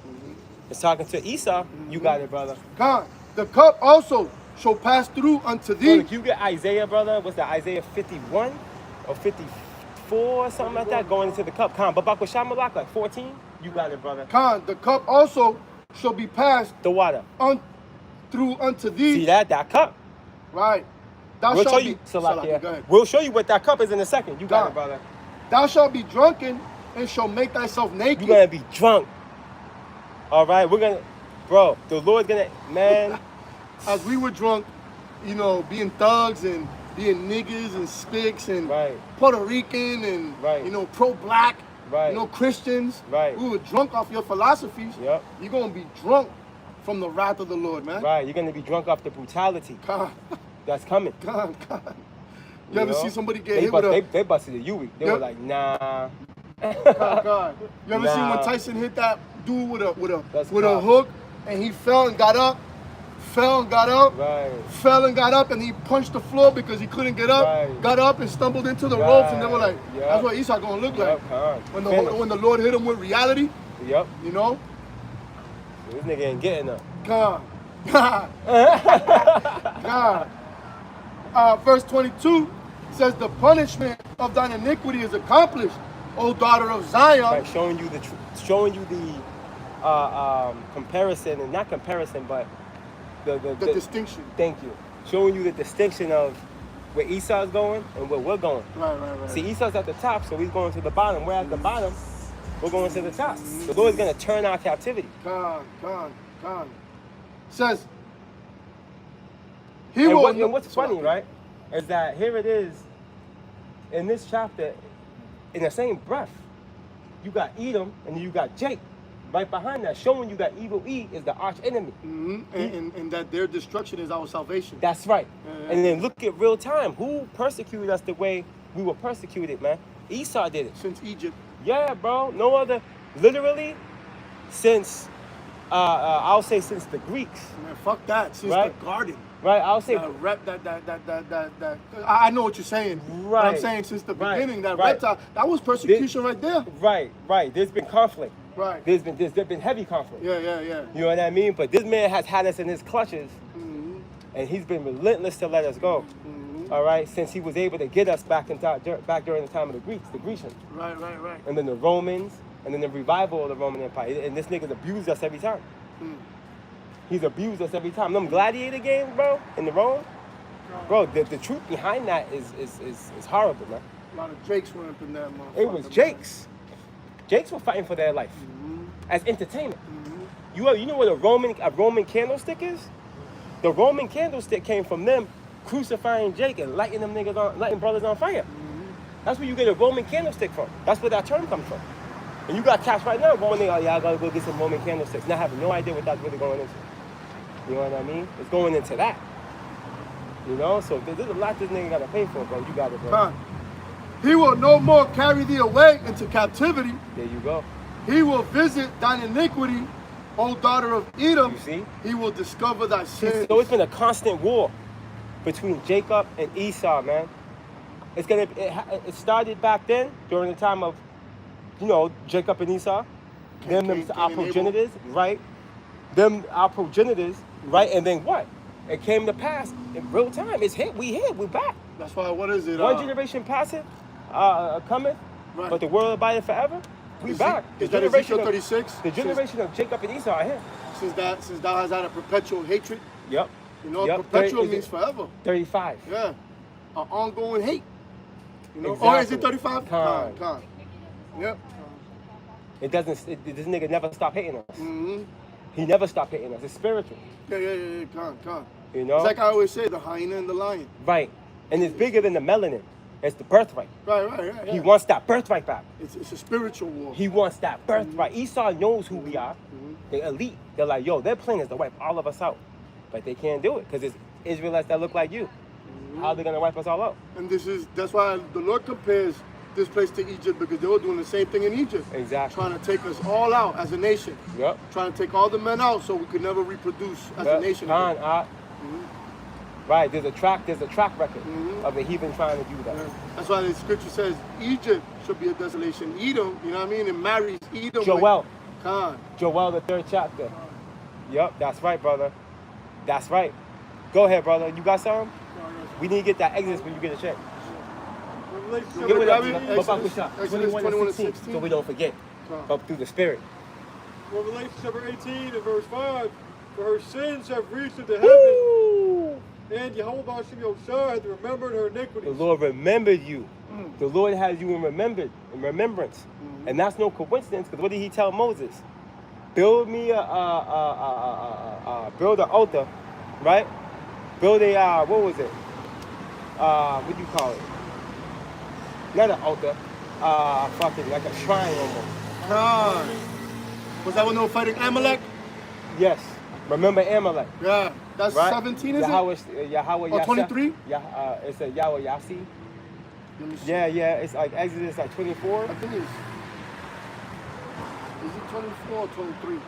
It's talking to Esau. You got it, brother. God, the cup also shall pass through unto thee. Brother, you get Isaiah, brother. What's that, Isaiah 51 or 54 or something like that, going into the cup. Khan, Babak with Shamalak, like 14. You got it, brother. Khan, the cup also shall be passed The water. through unto thee. See that cup? Right. Thou We'll shalt show be, you, Salakia, go ahead. We'll show you what that cup is in a second. You got God. it, brother. Thou shalt be drunken and shall make thyself naked. You're gonna be drunk. All right, bro, the Lord's gonna, man. As we were drunk, you know, being thugs and being niggas and spics and Right. Puerto Rican and, Right. you know, pro-black, Right. you know, Christians. Right. We were drunk off your philosophies. Yep. You're going to be drunk from the wrath of the Lord, man. Right, you're gonna be drunk off the brutality God, that's coming. God, God. You ever know? see somebody get hit with a... They busted a U-week. They Yep. were like, nah. God. You ever seen when Nah. Tyson hit that dude with That's a tough. hook and he fell and got up? Fell and got up. Right. Fell and got up and he punched the floor because he couldn't get up. Right. Got up and stumbled into the ropes and they were like, Yep. that's what Esau gonna look like. Yep, Khan. When the Lord hit him with reality, Yep. you know? This nigga ain't getting up. God. God. God. Verse 22 says, the punishment of thine iniquity is accomplished, O daughter of Zion. Right, showing you the comparison, and not comparison, but the distinction. Thank you. Showing you the distinction of where Esau's going and where we're going. Right. See, Esau's at the top, so he's going to the bottom. We're at the bottom, we're going to the top. The Lord's going to turn our captivity. Con. Says, And what's funny, right, is that here it is in this chapter, in the same breath, you got Edom and you got Jake. Right behind that, showing you that evil E is the arch enemy. And that their destruction is our salvation. That's right. Yeah. And then look at real time. Who persecuted us the way we were persecuted, man? Esau did it. Since Egypt. Yeah, bro. No other. Literally, since I'll say since the Greeks. Man, fuck that. Since Right. the garden. Right. I'll say. That. I know what you're saying. Right. But I'm saying since the beginning, that Right. reptile, that was persecution right there. Right. There's been conflict. Right. There's been heavy conflict. Yeah. You know what I mean? But this man has had us in his clutches, and he's been relentless to let us go. All right, since he was able to get us back during the time of the Greeks, the Grecians. Right. And then the Romans, and then the revival of the Roman Empire. And this nigga's abused us every time. He's abused us every time. Them gladiator games, bro, in the Rome, bro. The truth behind that is horrible, man. A lot of Jakes went up in that motherfucker. It was Jakes. Jakes were fighting for their life as entertainment. You know what a Roman candlestick is? The Roman candlestick came from them crucifying Jake and lighting brothers on fire. That's where you get a Roman candlestick from. That's where that term comes from. And you got cats right now going, oh yeah, I gotta go get some Roman candlesticks. Now having no idea what that's really going into. You know what I mean? It's going into that. You know, so there's a lot this nigga gotta pay for, bro. You got it, bro. He will no more carry thee away into captivity. There you go. He will visit thine iniquity, O daughter of Edom. You see? He will discover thy sins. So it's been a constant war between Jacob and Esau, man. It started back then during the time of, Jacob and Esau. Our progenitors, right? Our progenitors, right? And then what? It came to pass in real time. It's hit. We're back. That's why. What is it? One generation passeth, cometh, right. But the world abideth forever. We back. Is that Ezekiel 36? The generation of Jacob and Esau are here. Since thou hast had a perpetual hatred. Yep. Perpetual means forever. 35. Yeah. An ongoing hate. Exactly. Or is it 35? Con. Yep. This nigga never stopped hating us. He never stopped hating us. It's spiritual. Yeah. Con. You know? It's like I always say, the hyena and the lion. Right. And it's bigger than the melanin. It's the birthright. Right. Yeah. He wants that birthright back. It's a spiritual war. He wants that birthright. Esau knows who we are. They're elite. They're like, yo, their plan is to wipe all of us out. But they can't do it because it's Israelites that look like you. How are they going to wipe us all out? And that's why the Lord compares this place to Egypt, because they were doing the same thing in Egypt. Exactly. Trying to take us all out as a nation. Yep. Trying to take all the men out so we could never reproduce as a nation. Right, there's a track record of the heathen trying to do that. Yeah. That's why the scripture says Egypt should be a desolation. Edom, you know what I mean? It marries Edom. Joel. Joel, the 3rd chapter. Yep, that's right, brother. That's right. Go ahead, brother. You got something? We need to get that Exodus when you get a check. Give it up. Exodus 21:16. So we don't forget. Up through the Spirit. Revelation chapter 18 and verse 5. For her sins have reached into heaven. And Yehovah Hashem Yoshua hath remembered her iniquities. The Lord remembered you. The Lord has you in remembrance. And that's no coincidence, because what did he tell Moses? Build me build an altar, right? Build a, what was it? What do you call it? Not an altar. Fucking like a shrine almost. Was that when they were fighting Amalek? Yes. Remember Amalek. Yeah. That's right? 17, is Yahweh it? 23? It's a Yahweh Yassi. Yeah. It's like Exodus like 24. I think it is. Is it 24 or 23?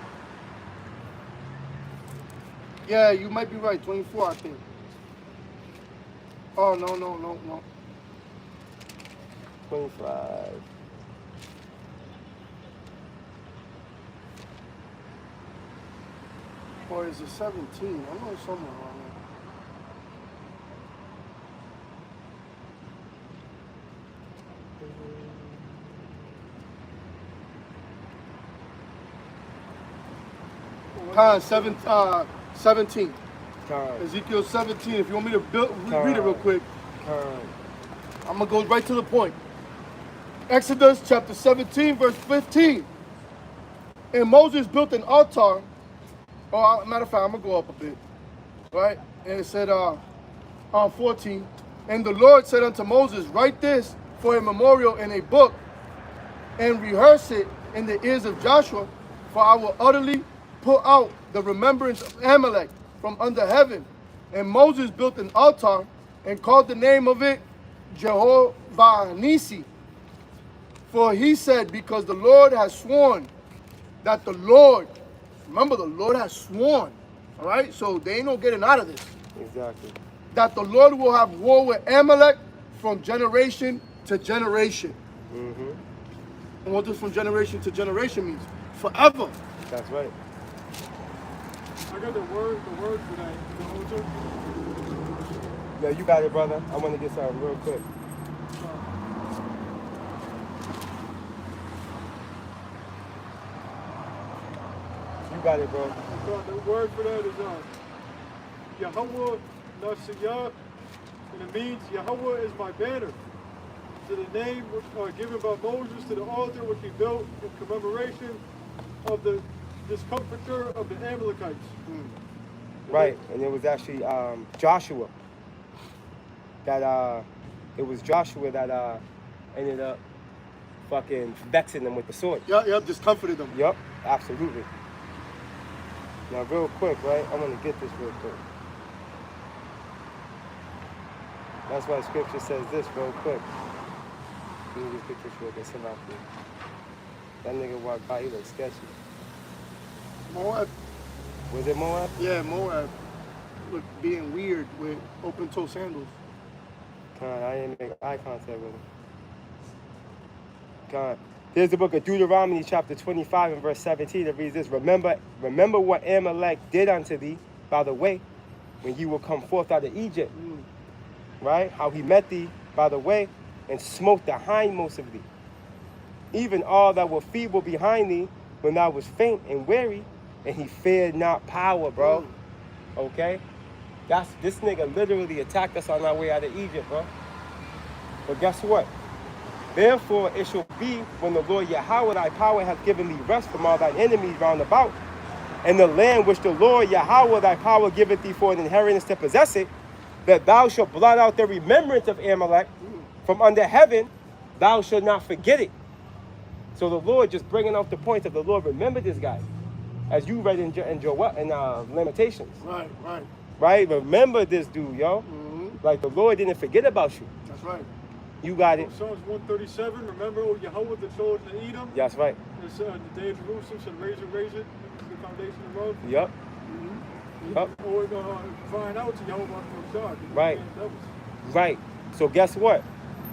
Yeah, you might be right. 24, I think. Oh, no. 25. Or is it 17? I know it's somewhere around there. Con 17. Con. Ezekiel 17. If you want me to read it real quick, Con. I'm going to go right to the point. Exodus chapter 17, verse 15. And Moses built an altar. Oh, matter of fact, I'm going to go up a bit. Right? And it said, 14. And the Lord said unto Moses, write this for a memorial in a book, and rehearse it in the ears of Joshua, for I will utterly put out the remembrance of Amalek from under heaven. And Moses built an altar and called the name of it Jehovah Nisi. For he said, because the Lord has sworn that the Lord, remember the Lord has sworn, all right? So they ain't no getting out of this. Exactly. That the Lord will have war with Amalek from generation to generation. Mm-hmm. And what does from generation to generation means? Forever. That's right. I got the word for that. The altar. Yeah, you got it, brother. I want to get something real quick. You got it, bro. The word for that is Yahweh Nasiyah, and it means Yahweh is my banner. To the name given by Moses to the altar which he built in commemoration of the discomfiture of the Amalekites. Right, and it was actually Joshua that it was Joshua that ended up fucking vexing them with the sword. Yep, just comforted them. Yep, absolutely. Now, real quick, right? I'm gonna get this real quick. That's why Scripture says this real quick. Let me just get this real quick. Send out for you. That nigga walked by, he looked sketchy. Moab. Was it Moab? Yeah, Moab. Look, being weird with open-toe sandals. I didn't make eye contact with him. God. There's the book of Deuteronomy, chapter 25 and verse 17. It reads this: Remember what Amalek did unto thee by the way, when you will come forth out of Egypt. Right? How he met thee by the way and smote the hindmost of thee. Even all that were feeble behind thee when thou was faint and weary, and he feared not power, bro. Okay? This nigga literally attacked us on our way out of Egypt, bro. But guess what? Therefore it shall be when the Lord Yahweh thy power hath given thee rest from all thine enemies round about, and the land which the Lord Yahweh thy power giveth thee for an inheritance to possess it, that thou shalt blot out the remembrance of Amalek from under heaven, thou shalt not forget it. So the Lord just bringing out the point of the Lord remember this guy, as you read in Lamentations. Right. Right? Remember this dude, yo. Like the Lord didn't forget about you. That's right. You got it. Psalms 137, remember, O Yahweh, the children of Edom. That's right. It's, the day of Jerusalem shall raise it. It's the foundation of the road. Yup. Yup. Or we're going to find out to Yahweh from God. Right. Right. So guess what?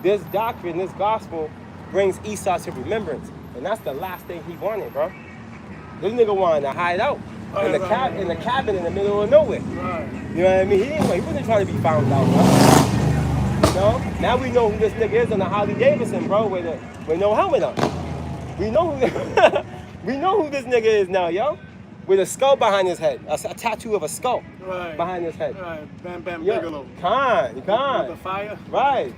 This doctrine, this gospel, brings Esau to remembrance. And that's the last thing he wanted, bro. This nigga wanted to hide out in the cabin in the middle of nowhere. Right. You know what I mean? He wasn't trying to be found out, bro. You know? Now we know who this nigga is on the Harley Davidson, bro, with no helmet on. We know who this nigga is now, yo. With a skull behind his head. A tattoo of a skull behind his head. Right. Bam Bam Yeah. Bigelow. Con. With the fire. Right.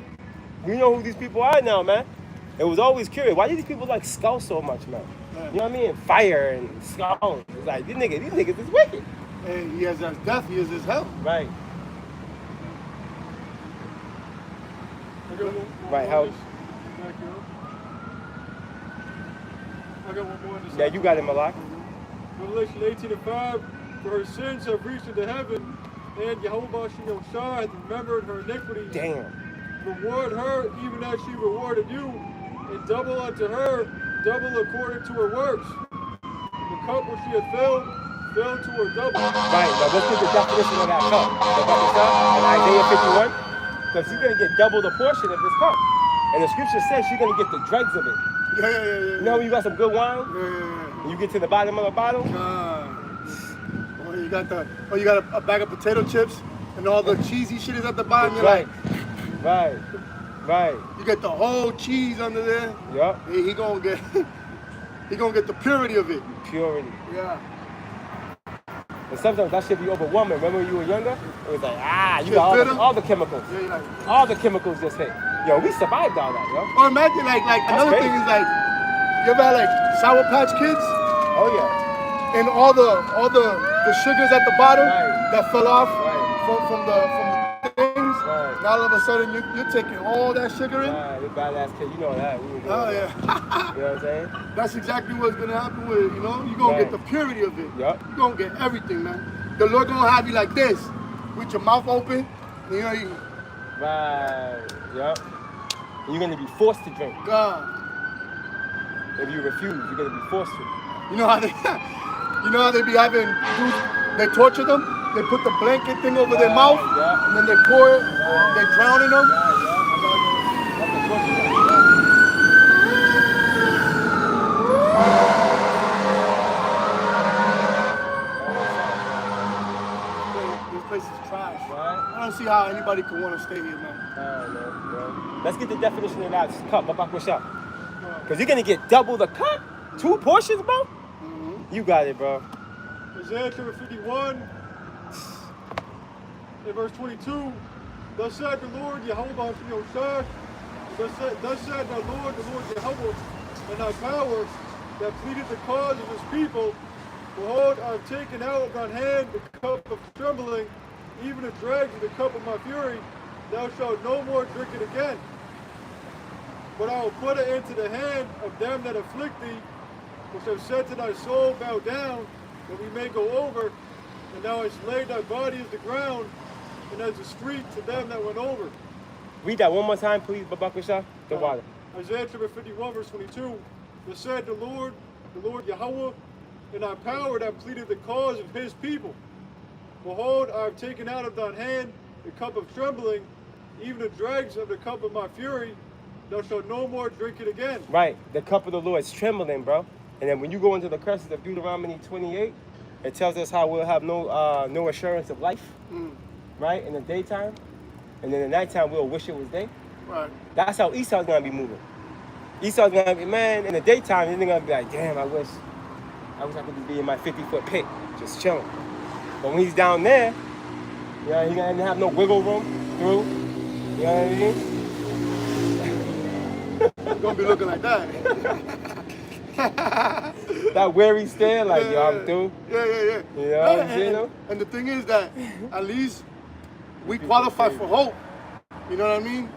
We know who these people are now, man. It was always curious. Why do these people like skull so much, man? Yeah. You know what I mean? Fire and skull. It's like, these niggas is wicked. And he has his death, he has his hell. Right. Right, help. I got one more in this. Yeah, you got it, Malak. Revelation 18:5, for her sins have reached into heaven, and Jehovah Shah hath remembered her iniquities. Damn. Reward her even as she rewarded you, and double unto her, double according to her works. The cup which she hath filled to her double. Right, now let's get the definition of that cup. In Isaiah 51. Because she's going to get double the portion of this cup. And the scripture says she's going to get the dregs of it. Yeah. You know when you got some good wine? Yeah. And you get to the bottom of the bottle? You got a bag of potato chips and all the cheesy shit is at the bottom. You're Right. like, Right. you get the whole cheese under there. Yup. He gonna get the purity of it. Purity. Yeah. But sometimes that shit be overwhelming. Remember when you were younger? It was like, you Shit got bitter? all the chemicals. Yeah, you're like, All the chemicals just hit. Yo, we survived all that, yo. or imagine like another crazy. thing is like, you ever had like Sour Patch Kids Oh, yeah. and all the sugars at the bottom Right. that fell off Right. from the things. Right. Now all of a sudden you're taking all that sugar in. Right, you badass kid. You know that. We were doing Oh that. yeah. You know what I'm saying? That's exactly what's gonna happen with it, you know? You're gonna get the purity of it. Yup. You're gonna get everything, man. The Lord gonna have you like this, with your mouth open. You know, Right. Yup. And you're gonna be forced to drink. God. If you refuse, you're gonna be forced to. You know how they be having dudes, they torture them, they put the blanket thing over their mouth, yeah. and then they pour it, they drowning them. That's the torture. This place is trash. Right? I don't see how anybody could want to stay here, man. No. Let's get the definition of that cup. What's up? Because you're gonna get double the cup. 2 portions, bro? You got it, bro. Isaiah chapter 51, in verse 22, thus said the Lord Yahweh unto Yoshua, thus said the Lord Yahweh, and thy power that pleaded the cause of his people. Behold, I have taken out of thine hand the cup of trembling, even the dregs of the cup of my fury. Thou shalt no more drink it again. But I will put it into the hand of them that afflict thee, which have said to thy soul, bow down, that we may go over. And thou hast laid thy body as the ground, and as the street to them that went over. Read that one more time, please, Babakwisha. The water. Isaiah chapter 51, verse 22. Thus said the Lord Yahweh, and thy power that pleaded the cause of his people. Behold, I have taken out of thine hand the cup of trembling, even the dregs of the cup of my fury. Thou shalt no more drink it again. Right. The cup of the Lord is trembling, bro. And then when you go into the curses of Deuteronomy 28, it tells us how we'll have no assurance of life, right, in the daytime. And then the nighttime, we'll wish it was day. Right. That's how Esau's going to be moving. Esau's going to be, man, in the daytime, he's going to be like, damn, I wish I could be in my 50-foot pit, just chilling. But when he's down there, you know, he's going to have no wiggle room through. You know what I mean? It's gonna be looking like that. That weary stare, like, yo, I'm through. Yeah. You know what I'm saying? And the thing is that at least we qualify for hope. You know what I mean?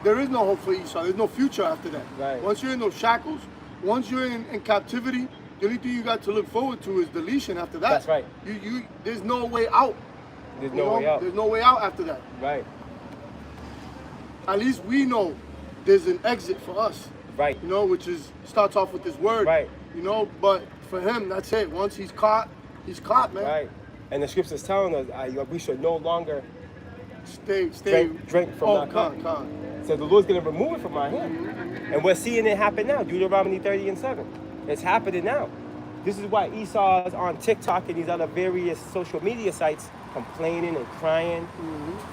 There is no hope for Esau. There's no future after that. Right. Once you're in those shackles, once you're in captivity, the only thing you got to look forward to is deletion after that. That's right. There's no way out. There's You no know? way out. There's no way out after that. Right. At least we know there's an exit for us. Right. You know, which is starts off with this word. Right. You know, but for him, that's it. Once he's caught, man. Right. And the scripture's telling us we should no longer Stay. drink from that cup. So the Lord's going to remove it from our hand. And we're seeing it happen now. Deuteronomy 30:7. It's happening now. This is why Esau's on TikTok and these other various social media sites complaining and crying.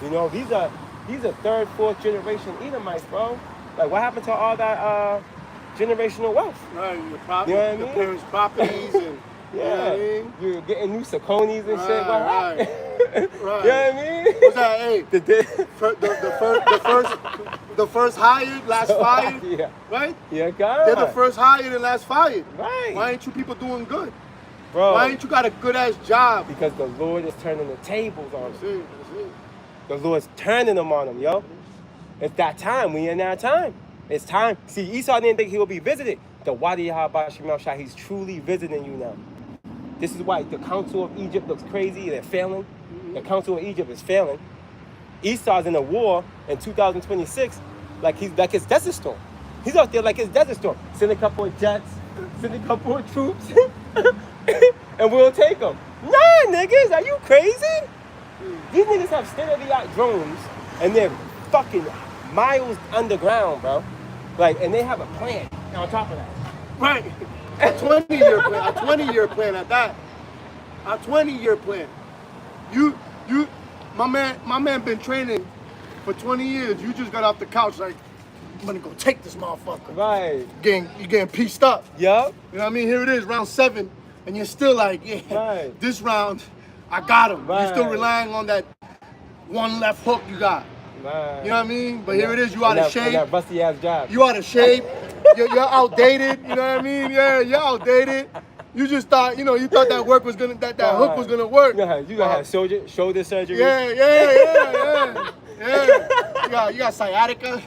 You know, these are 3rd, 4th generation Edomites, bro. Like, what happened to all that generational wealth? Right, your You know what I your mean? parents' properties and Yeah, you know what I mean? you're getting new Sauconys and shit. What Right. happened? Right. You know what I mean? What's that? Hey, The the first hired, last fired, Yeah. right? Yeah, God. They're the first hired and last fired. Right. Why ain't you people doing good? Bro, Why ain't you got a good ass job? because the Lord is turning the tables on That's them. it. The Lord's turning them on them, yo. It's that time. We in that time. It's time. See, Esau didn't think he would be visited. The Wadi Shai, he's truly visiting you now. This is why the Council of Egypt looks crazy. They're failing. The Council of Egypt is failing. Esau's in a war in 2026 like it's Desert Storm. He's out there like it's Desert Storm. Send a couple of jets, send a couple of troops, and we'll take them. Nah, niggas, are you crazy? These niggas have state-of-the-art drones, and they're fucking miles underground, bro. Like, and they have a plan on top of that. Right. A 20-year plan. A 20-year plan at that. A 20-year plan. My man been training for 20 years. You just got off the couch like, I'm gonna go take this motherfucker. Right. You getting pieced up. Yup. You know what I mean? Here it is, round 7, and you're still like, yeah, Right. this round, I got him. You're still Right. relying on that one left hook you got. Right. You know what I mean? But here it is, you out of And shape. that rusty ass job. You out of shape. You're outdated. You know what I mean? Yeah, you're outdated. You just thought, you thought that work was gonna, that hook was gonna work. You gonna have shoulder surgery. Yeah. You got sciatica.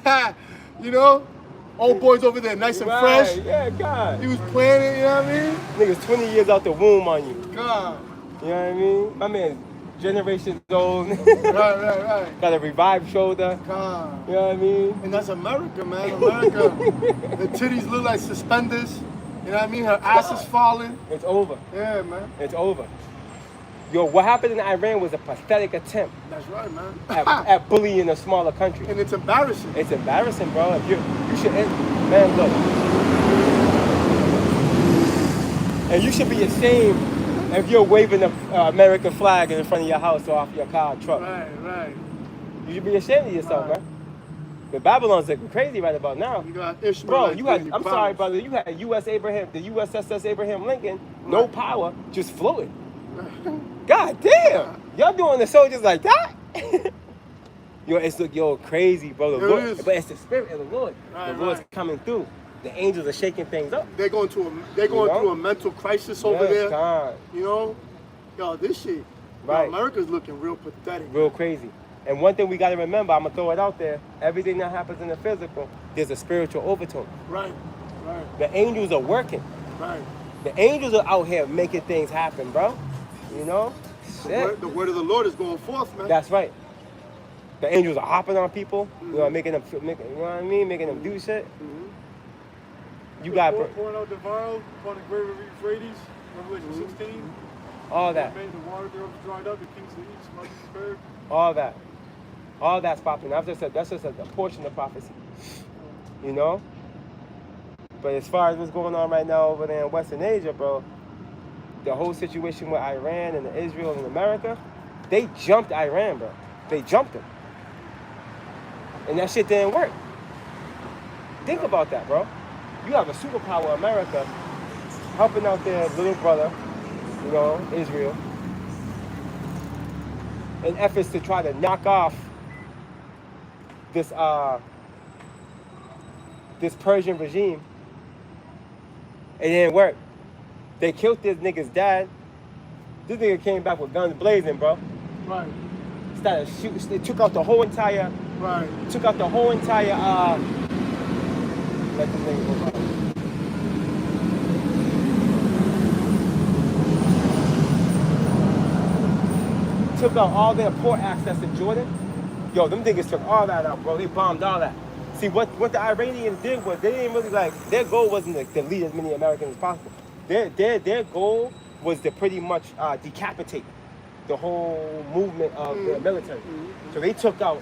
Old boys over there, nice and fresh. Yeah, God. He was playing it. You know what I mean? Niggas 20 years out the womb on you. God. You know what I mean? My man, generations old. Right. Got a revived shoulder. God. You know what I mean? And that's America, man. America. The titties look like suspenders. You know what I mean? Her ass is falling. It's over. Yeah, man. It's over. Yo, what happened in Iran was a pathetic attempt That's right, man. at bullying a smaller country. And it's embarrassing. It's embarrassing, bro. If you should, man, look. And you should be ashamed if you're waving the American flag in front of your house or off your car or truck. Right. You should be ashamed of yourself, man. The Babylon's looking crazy right about now. You got Ishmael. Bro, you had, I'm sorry, brother, you had the USS Abraham Lincoln, no power, just floating. God damn! Y'all doing the soldiers like that? Yo, crazy, bro. The Lord, but it's the spirit of the Lord. The Lord's coming through. The angels are shaking things up. They're going through a mental crisis over there. God. Yo, this shit. Right. America's looking real pathetic. Real crazy. And one thing we got to remember, I'm gonna throw it out there. Everything that happens in the physical, there's a spiritual overtone. Right. The angels are working. Right. The angels are out here making things happen, bro. Shit. The word of the Lord is going forth, man. That's right. The angels are hopping on people, making them, you know what I mean, making them do shit. You got pouring out the vial upon the great river Euphrates, Revelation 16. all that, Made the water thereof dried up, the kings of the east might be spared. all that's popping. That's just a portion of prophecy, But as far as what's going on right now over there in Western Asia, bro, the whole situation with Iran and Israel and America, they jumped Iran, bro. They jumped them. And that shit didn't work. Think about that, bro. You have a superpower, America, helping out their little brother, Israel, in efforts to try to knock off this Persian regime. It didn't work. They killed this nigga's dad. This nigga came back with guns blazing, bro. Right. Started shooting. They took out the whole entire. Right. Let the nigga go by. Took out all their port access in Jordan. Yo, them niggas took all that out, bro. They bombed all that. See, what the Iranians did was they didn't really their goal wasn't to lead as many Americans as possible. Their goal was to pretty much decapitate the whole movement of the military. So they took out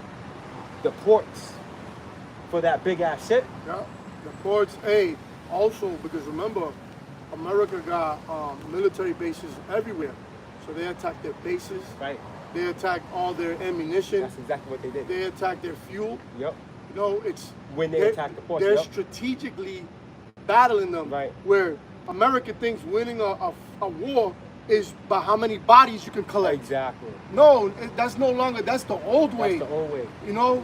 the ports for that big ass shit. Yeah. The ports, also, because remember, America got military bases everywhere. So they attacked their bases. Right. They attacked all their ammunition. That's exactly what they did. They attacked their fuel. Yep. It's when they attack the ports. They're strategically battling them. Right. Where America thinks winning a war is by how many bodies you can collect. Exactly. No, that's no longer. That's the old way. That's the old way.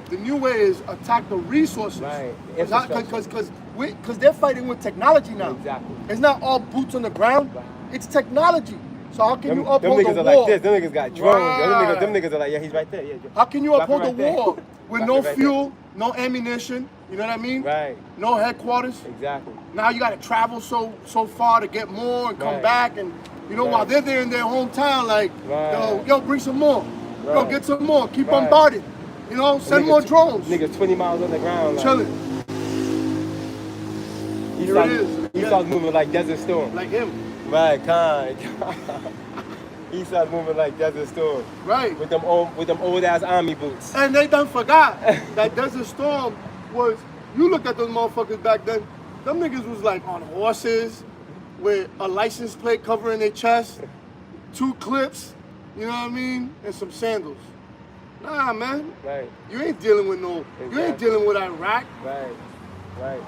The new way is attack the resources. Right. Because they're fighting with technology now. Exactly. It's not all boots on the ground. Right. It's technology. So how can you uphold them niggas the are war? like this. Them niggas got drones. Right. Them niggas are like, yeah, he's right there. Yeah. How can you uphold the right war there. with Drop no it right fuel, no ammunition? You know what I mean? Right. No headquarters. Exactly. Now you got to travel so far to get more and come Right. back, and Right. while they're there in their hometown, like, Right. yo, bring some more. Yo, Right. get some more. Keep Right. bombarding. Send more drones. Niggas 20 miles on the ground. Like, Chilling. Here it is. He starts moving like Desert Storm. Like him. Right, kind. He starts moving like Desert Storm. Right. With them old ass army boots. And they done forgot that Desert Storm was, you look at those motherfuckers back then, them niggas was like on horses with a license plate covering their chest, 2 clips, you know what I mean, and some sandals. Nah, man. Right. You ain't dealing with you ain't dealing with Iraq. Right.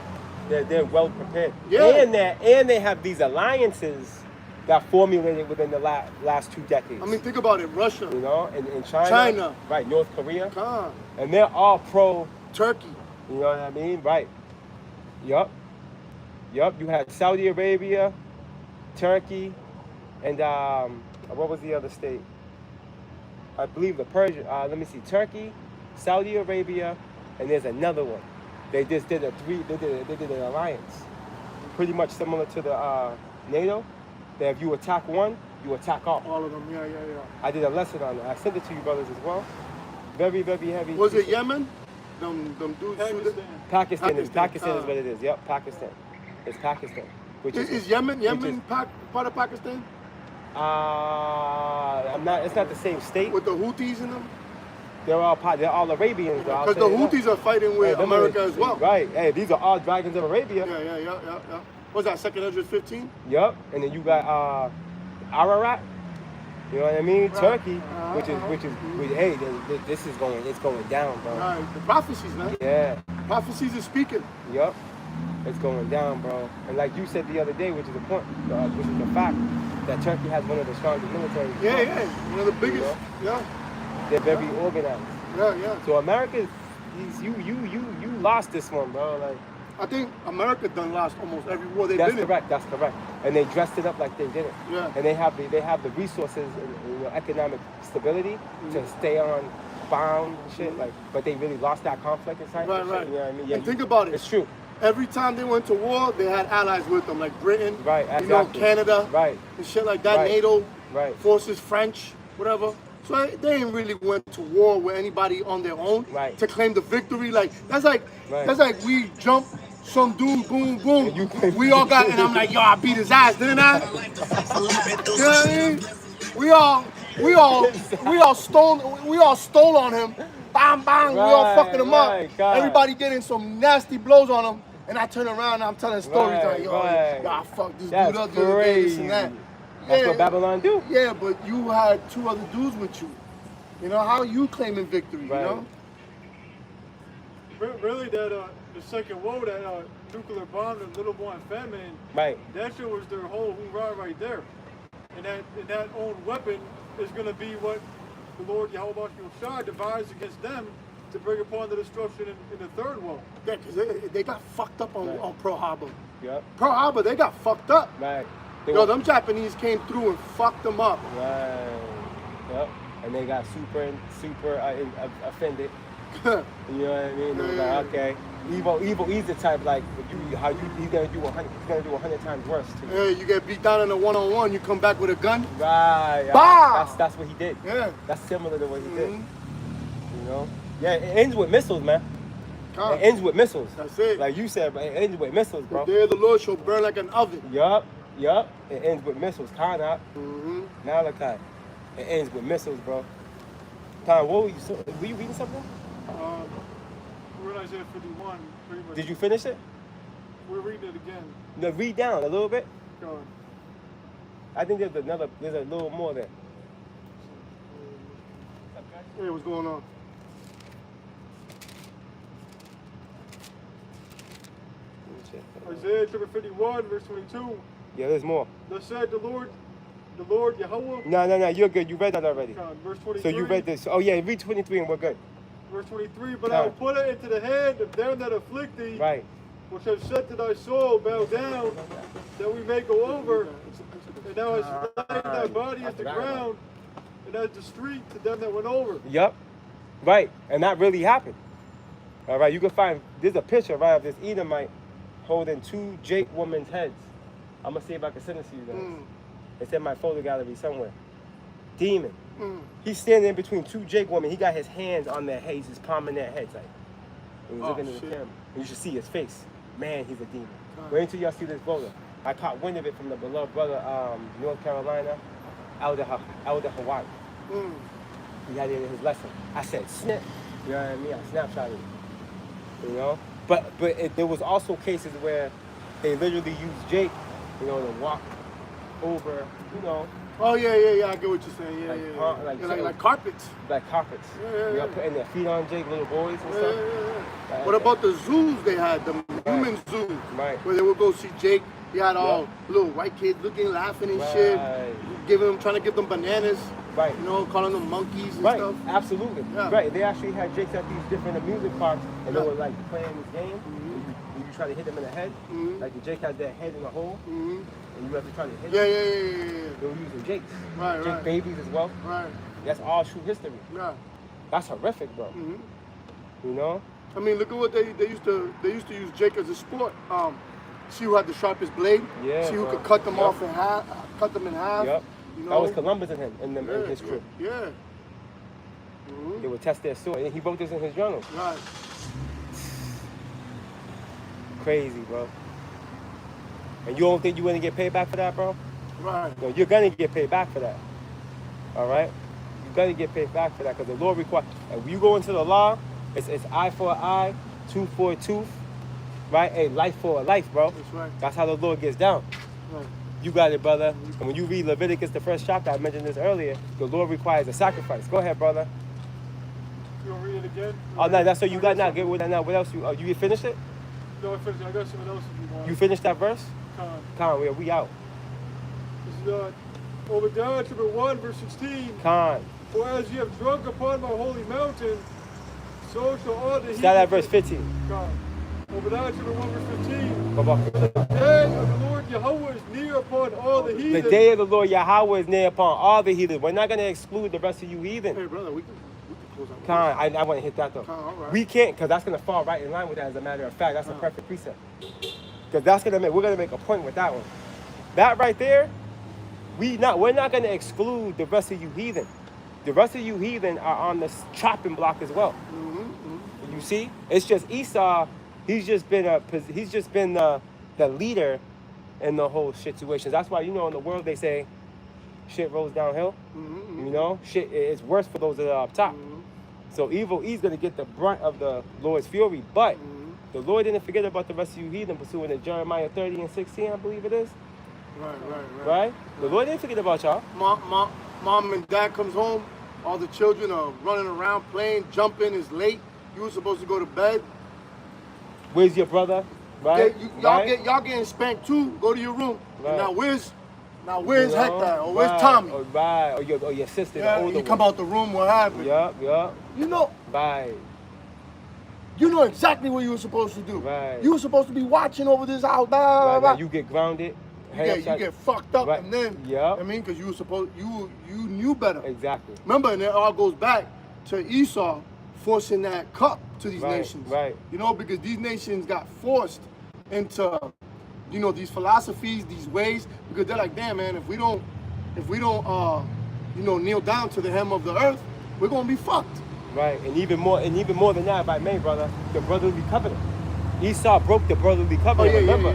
They're well prepared. Yeah. And they have these alliances that formulated within the last 2 decades. I mean, think about it. Russia, you know, and China, China. right, North Korea, Khan, and they're all pro. Turkey. You know what I mean? Right. Yup. You had Saudi Arabia, Turkey, and what was the other state? I believe the Persian. Let me see. Turkey, Saudi Arabia, and there's another one. They just did They did an alliance, pretty much similar to the NATO. That if you attack one, you attack all. All of them. Yeah. I did a lesson on it. I sent it to you brothers as well. Very, very heavy. Was it Yemen? Them dudes. Pakistan is what Pakistan. it is. Yep, Pakistan. It's Pakistan. Which Is Yemen part of Pakistan? I'm not. It's not the same state. With the Houthis in them? They're all Arabians. Because the Houthis are fighting with America as well. Right. Hey, these are all dragons of Arabia. Yeah. What's that? 215? Yup. And then you got Ararat. You know what I mean? Right. Turkey, which is hey, this is going down, bro. Right. The prophecies, man. Yeah. Prophecies are speaking. Yup. It's going down, bro. And like you said the other day, which is a point, which is the fact that Turkey has one of the strongest militaries. Yeah. One of the biggest. You know? Yeah. They're very organized. Yeah. So America, you lost this one, bro. Like, I think America done lost almost every war they've that's been correct. That's correct. And they dressed it up like they didn't. Yeah. And they have the resources and economic stability to stay on bound and shit. Like, but they really lost that conflict inside. Right. You know what I mean? Yeah, And think about it. It's true. Every time they went to war, they had allies with them, like Britain, Right. you know, Exactly. Canada, Right. and shit like that, Right. NATO Right. forces, French, whatever. So they ain't really went to war with anybody on their own Right. to claim the victory. Like that's like Right. we jump some dude, boom, boom. And you claim We all got, and I'm like, yo, I beat his ass, didn't I? You know what I mean? We all stole on him. Bang, bang, we all Right, fucking him right, up. God. Everybody getting some nasty blows on him. And I turn around and I'm telling stories Right, like, yo, right. I fucked this That's dude up the other day, this and that. That's what Babylon do. Yeah, but you had 2 other dudes with you. You know, how you claiming victory, Right. you know? Really, that the second war, that nuclear bomb, the little boy and fat man, Right. that shit was their whole hoorah right there. And that own weapon is going to be what the Lord Yahweh Shai devised against them to bring upon the destruction in the third war. Yeah, because they got fucked up on Pearl Harbor. Yep. Pearl Harbor, they got fucked up. Right. They Yo, were- them Japanese came through and fucked them up. Right. Yep. And they got super offended. You know what I mean? They were like, okay, evil. He's the type like he's gonna do 100 times worse to you. Hey, you get beat down in a one-on-one, you come back with a gun. Right. Bah! That's what he did. Yeah. That's similar to what he did. Mhm. You know? Yeah, it ends with missiles, man. Come. It ends with missiles. That's it. Like you said, but it ends with missiles, The bro. day of the Lord shall burn like an oven. Yup. It ends with missiles. Kana, Mm-hmm. Malachi. It ends with missiles, bro. Khan, what were you reading something? We're in Isaiah 51, pretty much. Did you finish it? We're reading it again. No, read down a little bit. Go on. I think there's a little more there. Hey, what's going on? Isaiah chapter 51, verse 22. Yeah, there's more. Thus said the Lord Yahweh. No, you're good. You read that already. Verse 23. So you read this. Oh yeah, read 23 and we're good. Verse 23. But I will put it into the hand of them that afflict thee, Right. which have said to thy soul, bow down, that we may go over. And thou hast laid thy body as the ground, and as the street to them that went over. Yup. Right. And that really happened. All right. You can find there's a picture right of this Edomite holding 2 Jake women's heads. I'm gonna see if I can send it to you guys. It's in my photo gallery somewhere. Demon. He's standing in between 2 Jake women. He got his hands on their heads, he's palming their heads like. And he's looking at the shit. camera. And you should see his face. Man, he's a demon. Wait until y'all see this photo. I caught wind of it from the beloved brother, North Carolina, Elder Hawaii. He had it in his lesson. I said, snap. You know what I mean? I snapshotted it. You know? But there was also cases where they literally used Jake, you know, to walk over, you know, Oh yeah, I get what you're saying. Like carpets. like carpets. You know, putting their feet on Jake, little boys and stuff. What about the zoos they had, the human zoo, Right. where they would go see Jake He had all little white kids looking, laughing and shit, trying to give them bananas. Right. You know, calling them monkeys and Right, stuff. absolutely. Yeah. Right, they actually had Jakes at these different amusement parks, and they were like playing this game. And you try to hit them in the head, like the Jake had their head in a hole, and you have to try to hit them. Yeah. They were using Jakes. Right, Jake right. babies as well. Right. That's all true history. Yeah. That's horrific, bro. You know? I mean, look at what they used to use Jake as a sport. See who had the sharpest blade. Yeah, See who bro. could cut them off in half. Cut them in half. Yep. You That know? was Columbus and him in his trip. Yeah. They would test their sword, and he wrote this in his journal. Right. Crazy, bro. And you don't think you're gonna get paid back for that, bro? Right. No, you're gonna get paid back for that. All right? You're gonna get paid back for that because the law requires. When you go into the law, it's eye for an eye, tooth for a tooth, right? A life for a life, bro. That's right. That's how the law gets down. Right. You got it, brother. And when you read Leviticus, the first chapter, I mentioned this earlier, the law requires a sacrifice. Go ahead, brother. You want to read it again? Oh, no, that's what you got now. Get with that now. What else? You finished it? No, I finished. I got someone else if you want. You finished that verse? Con. We out. This is Obadiah chapter 1, verse 16. Con. For as you have drunk upon my holy mountain, so shall all the Start at heathen verse 15. Con. Obadiah chapter 1, verse 15. Go back. The day of the Lord Yahweh is near upon all the heathen. The day of the Lord Yahweh is near upon all the heathen. We're not going to exclude the rest of you heathen. Hey, brother, we can close out. Con, I want to hit that though. Con, all right. We can't, because that's going to fall right in line with that as a matter of fact. That's a perfect precept. Because that's going to we're going to make a point with that one. That right there, we're not going to exclude the rest of you heathen. The rest of you heathen are on the chopping block as well. You see? It's just Esau, he's just been the leader in the whole situation. That's why, you know, in the world they say shit rolls downhill. You know, shit is worse for those that are up top. So evil E's gonna get the brunt of the Lord's fury, but the Lord didn't forget about the rest of you heathen, pursuing in Jeremiah 30 and 16, I believe it is. Right? The Lord didn't forget about y'all. Mom and dad comes home, all the children are running around, playing, jumping, it's late. You were supposed to go to bed. Where's your brother? Right? Y'all getting spanked too. Go to your room. Right. Now where's Hector? Or where's right. Tommy? Or your sister, the older you come one. out the room, what happened? Yup. You know, Right. you know exactly what you were supposed to do. Right. You were supposed to be watching over this house. Right, now you get grounded. You get fucked up, Right. and then I mean, because you knew better. Exactly. Remember, and it all goes back to Esau forcing that cup to these nations. Right. You know, because these nations got forced into, you know, these philosophies, these ways, because they're like, damn, man, if we don't, you know, kneel down to the hem of the earth, we're gonna be fucked. Right, and even more than that, if I may, brother, the brotherly covenant. Esau broke the brotherly covenant. Remember,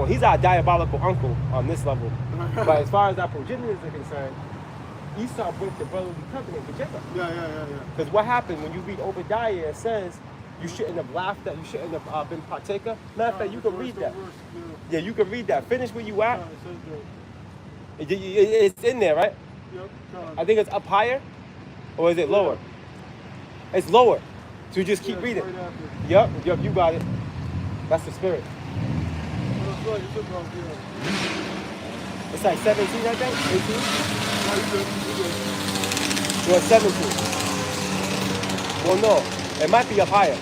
he's our diabolical uncle on this level. But as far as our progenitors are concerned, Esau broke the brotherly covenant with Jacob. Yeah. Because what happened when you read Obadiah, it says you shouldn't have laughed at, you shouldn't have been partaker. Matter of fact, you can read that. Yeah, you can read that. Finish where you at. It's in there, right? Yep. I think it's up higher, or is it lower? It's lower. So you just keep reading. Right after. Yep, you got it. That's the spirit. It's like 17, I think? 18? Or 17. Well, no. It might be up higher.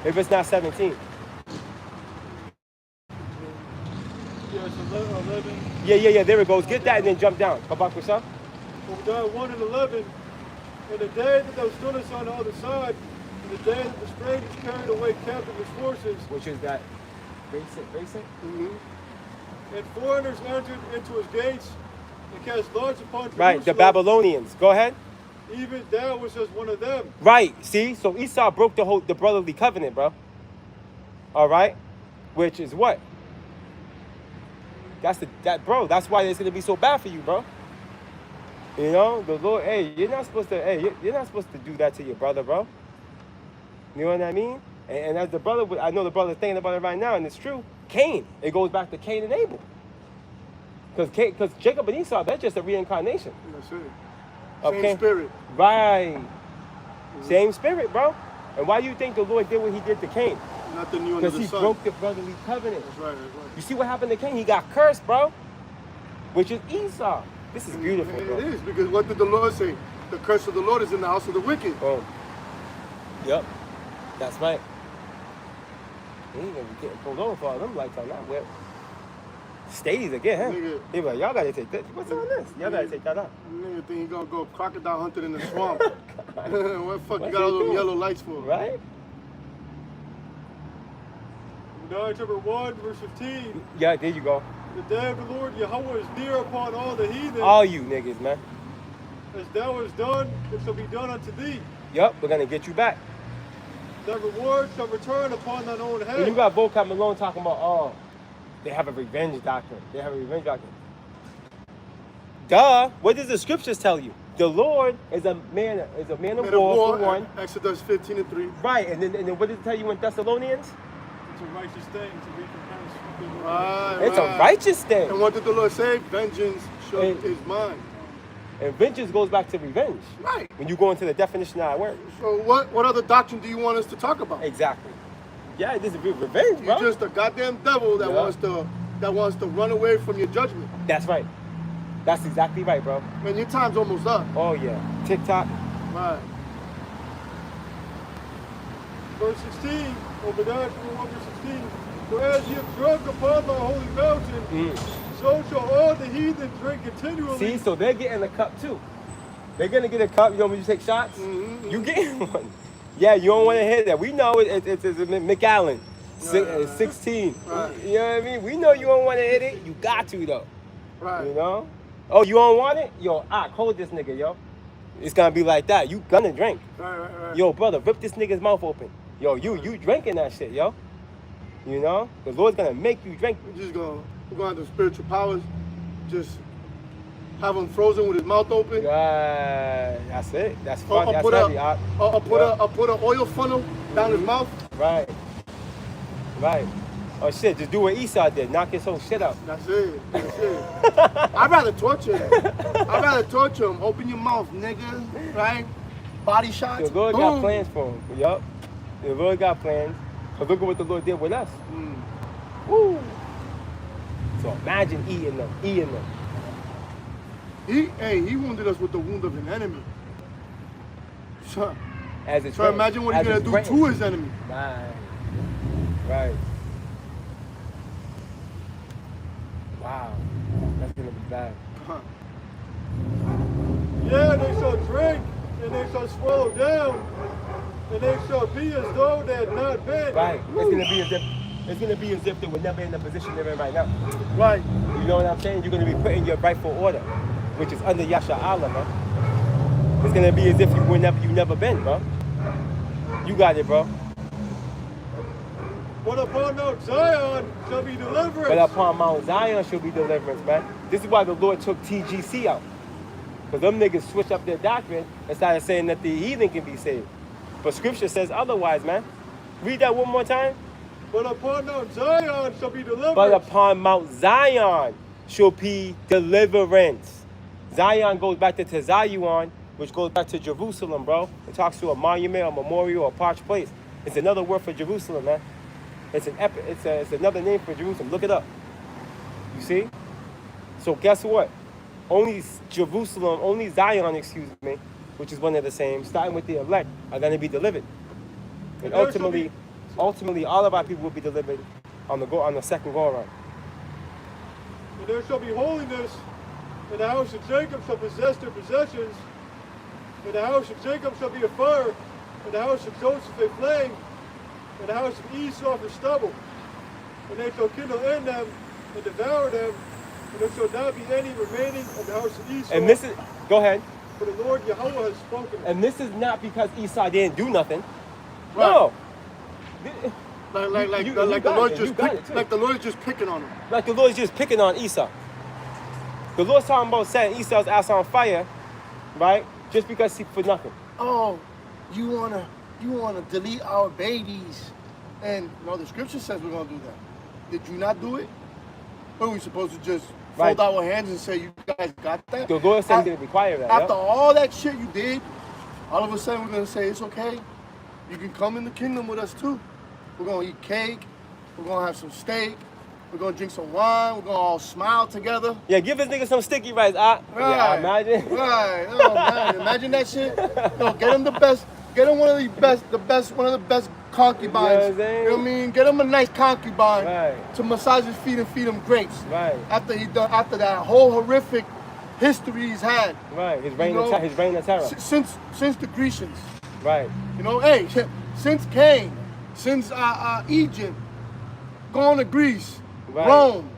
If it's not 17. Yeah, it's 11. Yeah, there it goes. Get that and then jump down. Come back with some. Obadiah 1 and 11. And the day that thou stoodest on the other side, and the day that the strangers carried away captive his forces, Which is that basic? and foreigners entered into his gates and cast lots upon Jerusalem. Right, the Babylonians. Go ahead. Even thou was as one of them. Right, see? So Esau broke the brotherly covenant, bro. All right? Which is what? Bro, that's why it's going to be so bad for you, bro. You know, the Lord, you're not supposed to do that to your brother, bro. You know what I mean? And as the brother, I know the brother's thinking about it right now, and it's true. Cain, it goes back to Cain and Abel. Because Jacob and Esau, that's just a reincarnation. That's it. Okay. Same spirit. Right. Same spirit, bro. And why do you think the Lord did what he did to Cain? Nothing new under Because the he sun. broke the brotherly covenant. That's right, that's right. You see what happened to Cain? He got cursed, bro. Which is Esau. This is beautiful, bro. It is, because what did the Lord say? The curse of the Lord is in the house of the wicked. Boom. Yep. That's right. He ain't gonna be getting pulled over for all them lights on that whip. Stays again, huh? Nigga. He be like, y'all gotta take this. What's on this? Y'all gotta take that out. Nigga think he gonna go crocodile hunting in the swamp. What the fuck What you got all you those doing? yellow lights for? Right? Now, chapter 1, verse 15. Yeah, there you go. The day of the Lord Yahweh is near upon all the heathen. All you niggas, man. As thou hast done, it shall be done unto thee. Yup, we're gonna get you back. Thy reward shall return upon thine own head. When you got vocab Malone talking about, oh, they have a revenge doctrine. They have a revenge doctrine. Duh. What does the scriptures tell you? The Lord is a man of Men of war, for one. Exodus 15:3. Right, and then what does it tell you in Thessalonians? It's a righteous thing to recompense. Right, It's a right. righteous thing. And what did the Lord say? Vengeance is mine. And vengeance goes back to revenge. Right. When you go into the definition of that word. So what other doctrine do you want us to talk about? Exactly. Yeah, this is revenge, bro. You're just a goddamn devil that wants to run away from your judgment. That's right. That's exactly right, bro. Man, your time's almost up. Oh yeah. TikTok. Right. Verse 16, Obadiah 1, verse 16. For as ye have drunk upon the holy mountain, so shall all the heathen drink continually. See, so they're getting a cup too. They're gonna get a cup. You know when you take shots? You getting one. Yeah, you don't want to hit that. We know it's a McAllen. 16. Right. You know what I mean? We know you don't want to hit it. You got to though. Right. You know? Oh, you don't want it? Yo, hold this nigga, yo. It's gonna be like that. You gonna drink. Right. Yo, brother, rip this nigga's mouth open. Yo, you drinking that shit, yo. You know? The Lord's gonna make you drink. We're gonna have the spiritual powers. Just have him frozen with his mouth open. That's it. That's fun. That's I'll heavy. put an oil funnel down his mouth. Right. Oh shit, just do what Esau did. Knock his whole shit out. That's it. I'd rather torture him. Open your mouth, nigga. Right? Body shots. The Lord Boom. got plans for him. Yup. The Lord got plans. Cause look at what the Lord did with us. Woo. So imagine eating them. He wounded us with the wound of an enemy. So As it's imagine what he's gonna do to his enemy. Right. Wow. That's gonna be bad. Yeah, they shall drink, and they shall swallow down, and they shall be as though they had not been. Right. It's gonna be as if they were never in the position they're in right now. Right. You know what I'm saying? You're gonna be put in your rightful order, which is under YASHARAHLA, man. It's gonna be as if you never been, bro. You got it, bro. But upon Mount Zion shall be deliverance. But upon Mount Zion shall be deliverance, man. This is why the Lord took TGC out. Because them niggas switched up their doctrine and started saying that the heathen can be saved. But scripture says otherwise, man. Read that one more time. But upon Mount Zion shall be deliverance. But upon Mount Zion shall be deliverance. Zion goes back to Tezayuan, which goes back to Jerusalem, bro. It talks to a monument, a memorial, a parched place. It's another word for Jerusalem, man. It's another name for Jerusalem. Look it up. You see? So guess what? Only Jerusalem, only Zion, which is one of the same, starting with the elect, are going to be delivered. And ultimately, all of our people will be delivered on the second go around. And there shall be holiness, and the house of Jacob shall possess their possessions, and the house of Jacob shall be a fire, and the house of Joseph a flame, and the house of Esau for stubble. And they shall kindle in them and devour them, and there shall not be any remaining of the house of Esau. And this is, go ahead. For the Lord Yahweh has spoken. And this is not because Esau didn't do nothing. Right. No. Like the Lord is just picking on him. Like the Lord's just picking on Esau. The Lord's talking about setting Esau's ass on fire, right? Just because for nothing. Oh, you wanna delete our babies. And no, the scripture says we're gonna do that. Did you not do it? Or are we supposed to just fold our hands and say you guys got that? The Lord said he didn't require that. After all that shit you did, all of a sudden we're gonna say it's okay. You can come in the kingdom with us too. We're gonna eat cake. We're gonna have some steak. We're gonna drink some wine. We're gonna all smile together. Yeah, give this nigga some sticky rice. Yeah, imagine. Right. Oh man, imagine that shit. Yo, get him the best. Get him one of the best concubines. You know what I'm saying? You know what I mean? Get him a nice concubine Right. to massage his feet and feed him grapes. Right. After that whole horrific history he's had. Right. His reign know, of terror. Since the Grecians. Right. You know, hey, since Cain, since Egypt, going to Greece, Right. Rome,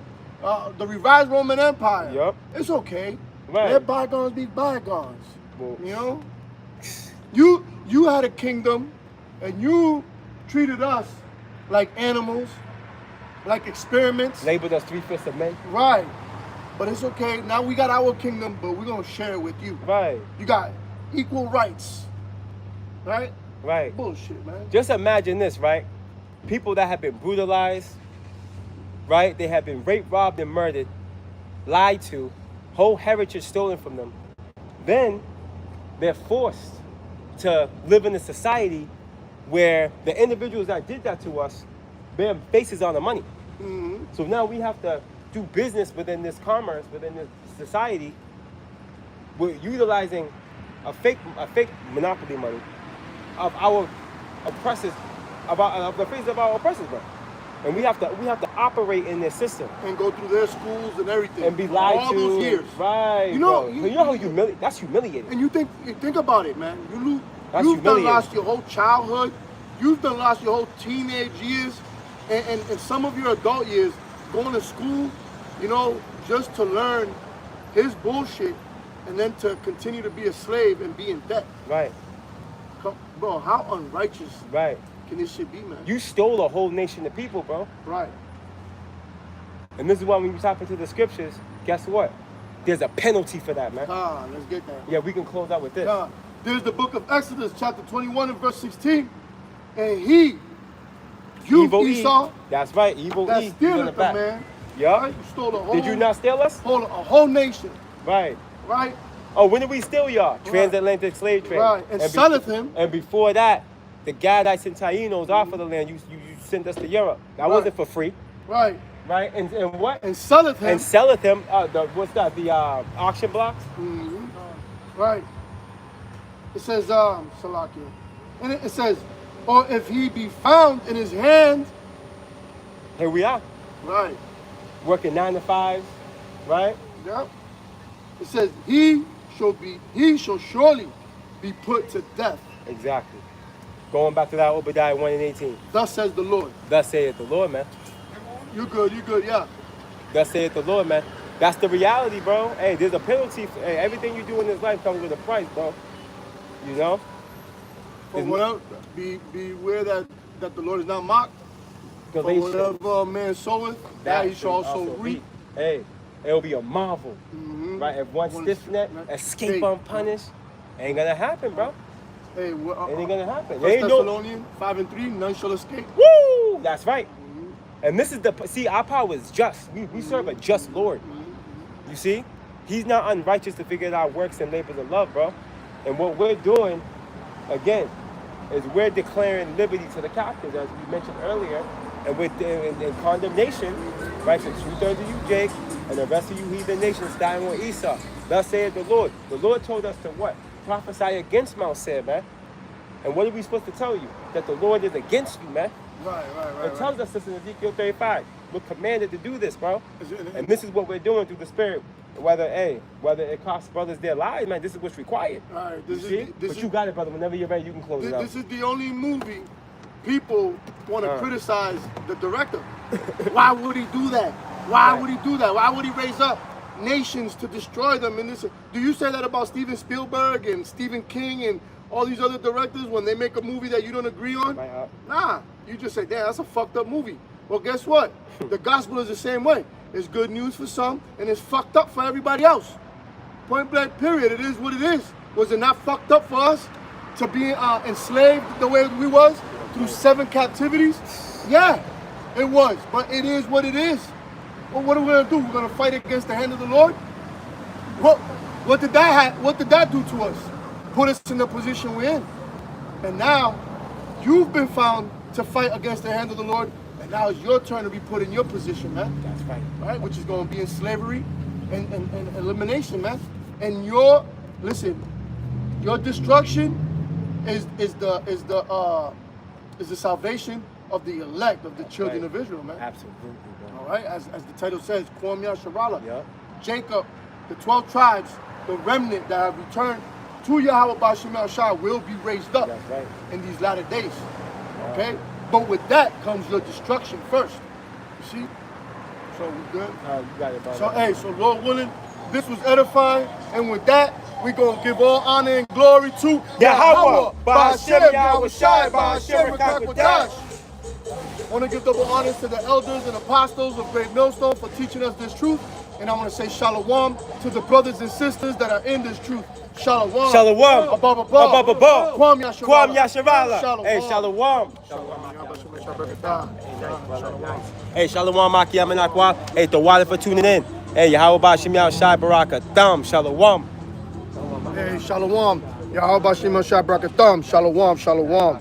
the revised Roman Empire. Yup. It's okay. Right. Let bygones be bygones. Well, You know? You had a kingdom and you treated us like animals, like experiments. labeled us 3/5 of men. Right. But it's okay. Now we got our kingdom, but we're gonna share it with you. Right. You got equal rights. Right? Right. Bullshit, man. Just imagine this, right? People that have been brutalized, right? They have been raped, robbed, and murdered, lied to, whole heritage stolen from them. Then they're forced to live in a society where the individuals that did that to us, their faces on the money. Mm-hmm. So now we have to do business within this commerce, within this society. We're utilizing a fake monopoly money of our oppressors, of the face of our oppressors, bro. And we have to operate in this system And go through their schools and everything. and be lied all to. those years. Right. You know, bro. You know how that's humiliating. And you think about it, man. That's You've done humiliating. lost your whole childhood. You've done lost your whole teenage years, and some of your adult years going to school. You know, just to learn his bullshit, and then to continue to be a slave and be in debt. Right. Bro, how unrighteous Right. can this shit be, man? You stole a whole nation of people, bro. Right. And this is why when you tap into the scriptures, guess what? There's a penalty for that, man. Let's get that. Yeah, we can close out with this. There's the book of Exodus, chapter 21 and verse 16. And you, Esau, That's right, evil that E. He's in stealeth the the back. man. Yup. Right? You stole a whole. Did you not steal us? A whole nation, Right. right? Oh, when did we steal y'all? Transatlantic slave trade. Right. And be- selleth him. And before that, the Gadites and Taínos off of the land, you sent us to Europe. That Right. wasn't for free, Right. right? And what? And selleth him. And selleth him, what's that, the auction blocks? Mhm. Right. It says, Salakia. And it says, or if he be found in his hand, Here we are, right. working 9 to 5s, right? Yep. It says, he shall surely be put to death. Exactly. Going back to that Obadiah 1 and 18. Thus says the Lord. Thus saith the Lord, man. You good, yeah. Thus saith the Lord, man. That's the reality, bro. Hey, there's a penalty. Hey, everything you do in this life comes with a price, bro. You know? For whatever, beware that the Lord is not mocked. For Galatians. whatever a man soweth, that he shall also reap. Hey, it'll be a marvel, Mhm. right? If one One stiff neck, escape unpunished, ain't gonna happen, bro. Hey, It ain't gonna happen. 1 Ain't no, Thessalonians 5 and 3, none shall escape. woo! That's right. And this is our power is just. We serve a just Lord. You see? He's not unrighteous to figure out works and labors of love, bro. And what we're doing, again, is we're declaring liberty to the captives, as we mentioned earlier, and we're in condemnation, right? So 2/3 of you, Jake, and the rest of you heathen nations dying on Esau. Thus saith the Lord. The Lord told us to what? Prophesy against Mount Seir, man. And what are we supposed to tell you? That the Lord is against you, man. Right. It tells us this in Ezekiel 35. We're commanded to do this, bro. Is it- And this is what we're doing through the Spirit. Whether it costs brothers their lives, man, this is what's required. All right, You see? But you got it, brother. Whenever you're ready, you can close it out. This is the only movie people want to criticize the director. Why would he do that? Why would he do that? Why would he raise up nations to destroy them? And this, do you say that about Steven Spielberg and Stephen King and all these other directors when they make a movie that you don't agree on? Nah, you just say, damn, that's a fucked up movie. Well, guess what? The gospel is the same way. It's good news for some, and it's fucked up for everybody else. Point blank, period. It is what it is. Was it not fucked up for us to be enslaved the way we was through 7 captivities? Yeah, it was. But it is what it is. Well, what are we gonna do? We're gonna fight against the hand of the Lord? What did that do to us? Put us in the position we're in. And now you've been found to fight against the hand of the Lord. And now it's your turn to be put in your position, man. That's right. Right? Which is going to be in slavery and elimination, man. And your destruction is the salvation of the elect, of the children of Israel, man. Absolutely, bro. All right, as the title says, QAM YASHARAHLA. Yep. Jacob, the 12 tribes, the remnant that have returned to Yahweh B'Shem Yahushua will be raised up That's right. in these latter days. Okay? But with that comes your destruction first. You see? So we good? You got it, brother. So hey, so Lord willing, this was edifying, and with that, we're gonna give all honor and glory to Yahweh, B'Shem Yahushua, B'Shem B'Shem Rakakwadash. I want to give double honors to the elders and apostles of Great Millstone for teaching us this truth. And I want to say shalom to the brothers and sisters that are in this truth. Shalom. Shalom. Above. QAM YASHARAHLA. YASHARAHLA. Hey, shalom. Hey, shalom, Maki Yamanakwa. Hey, the water for tuning in. Hey, Yahweh B'Shem Yahushua Baraka. Thumb. Shalom. Hey, shalom. Yahweh B'Shem Yahushua Baraka. Shalom.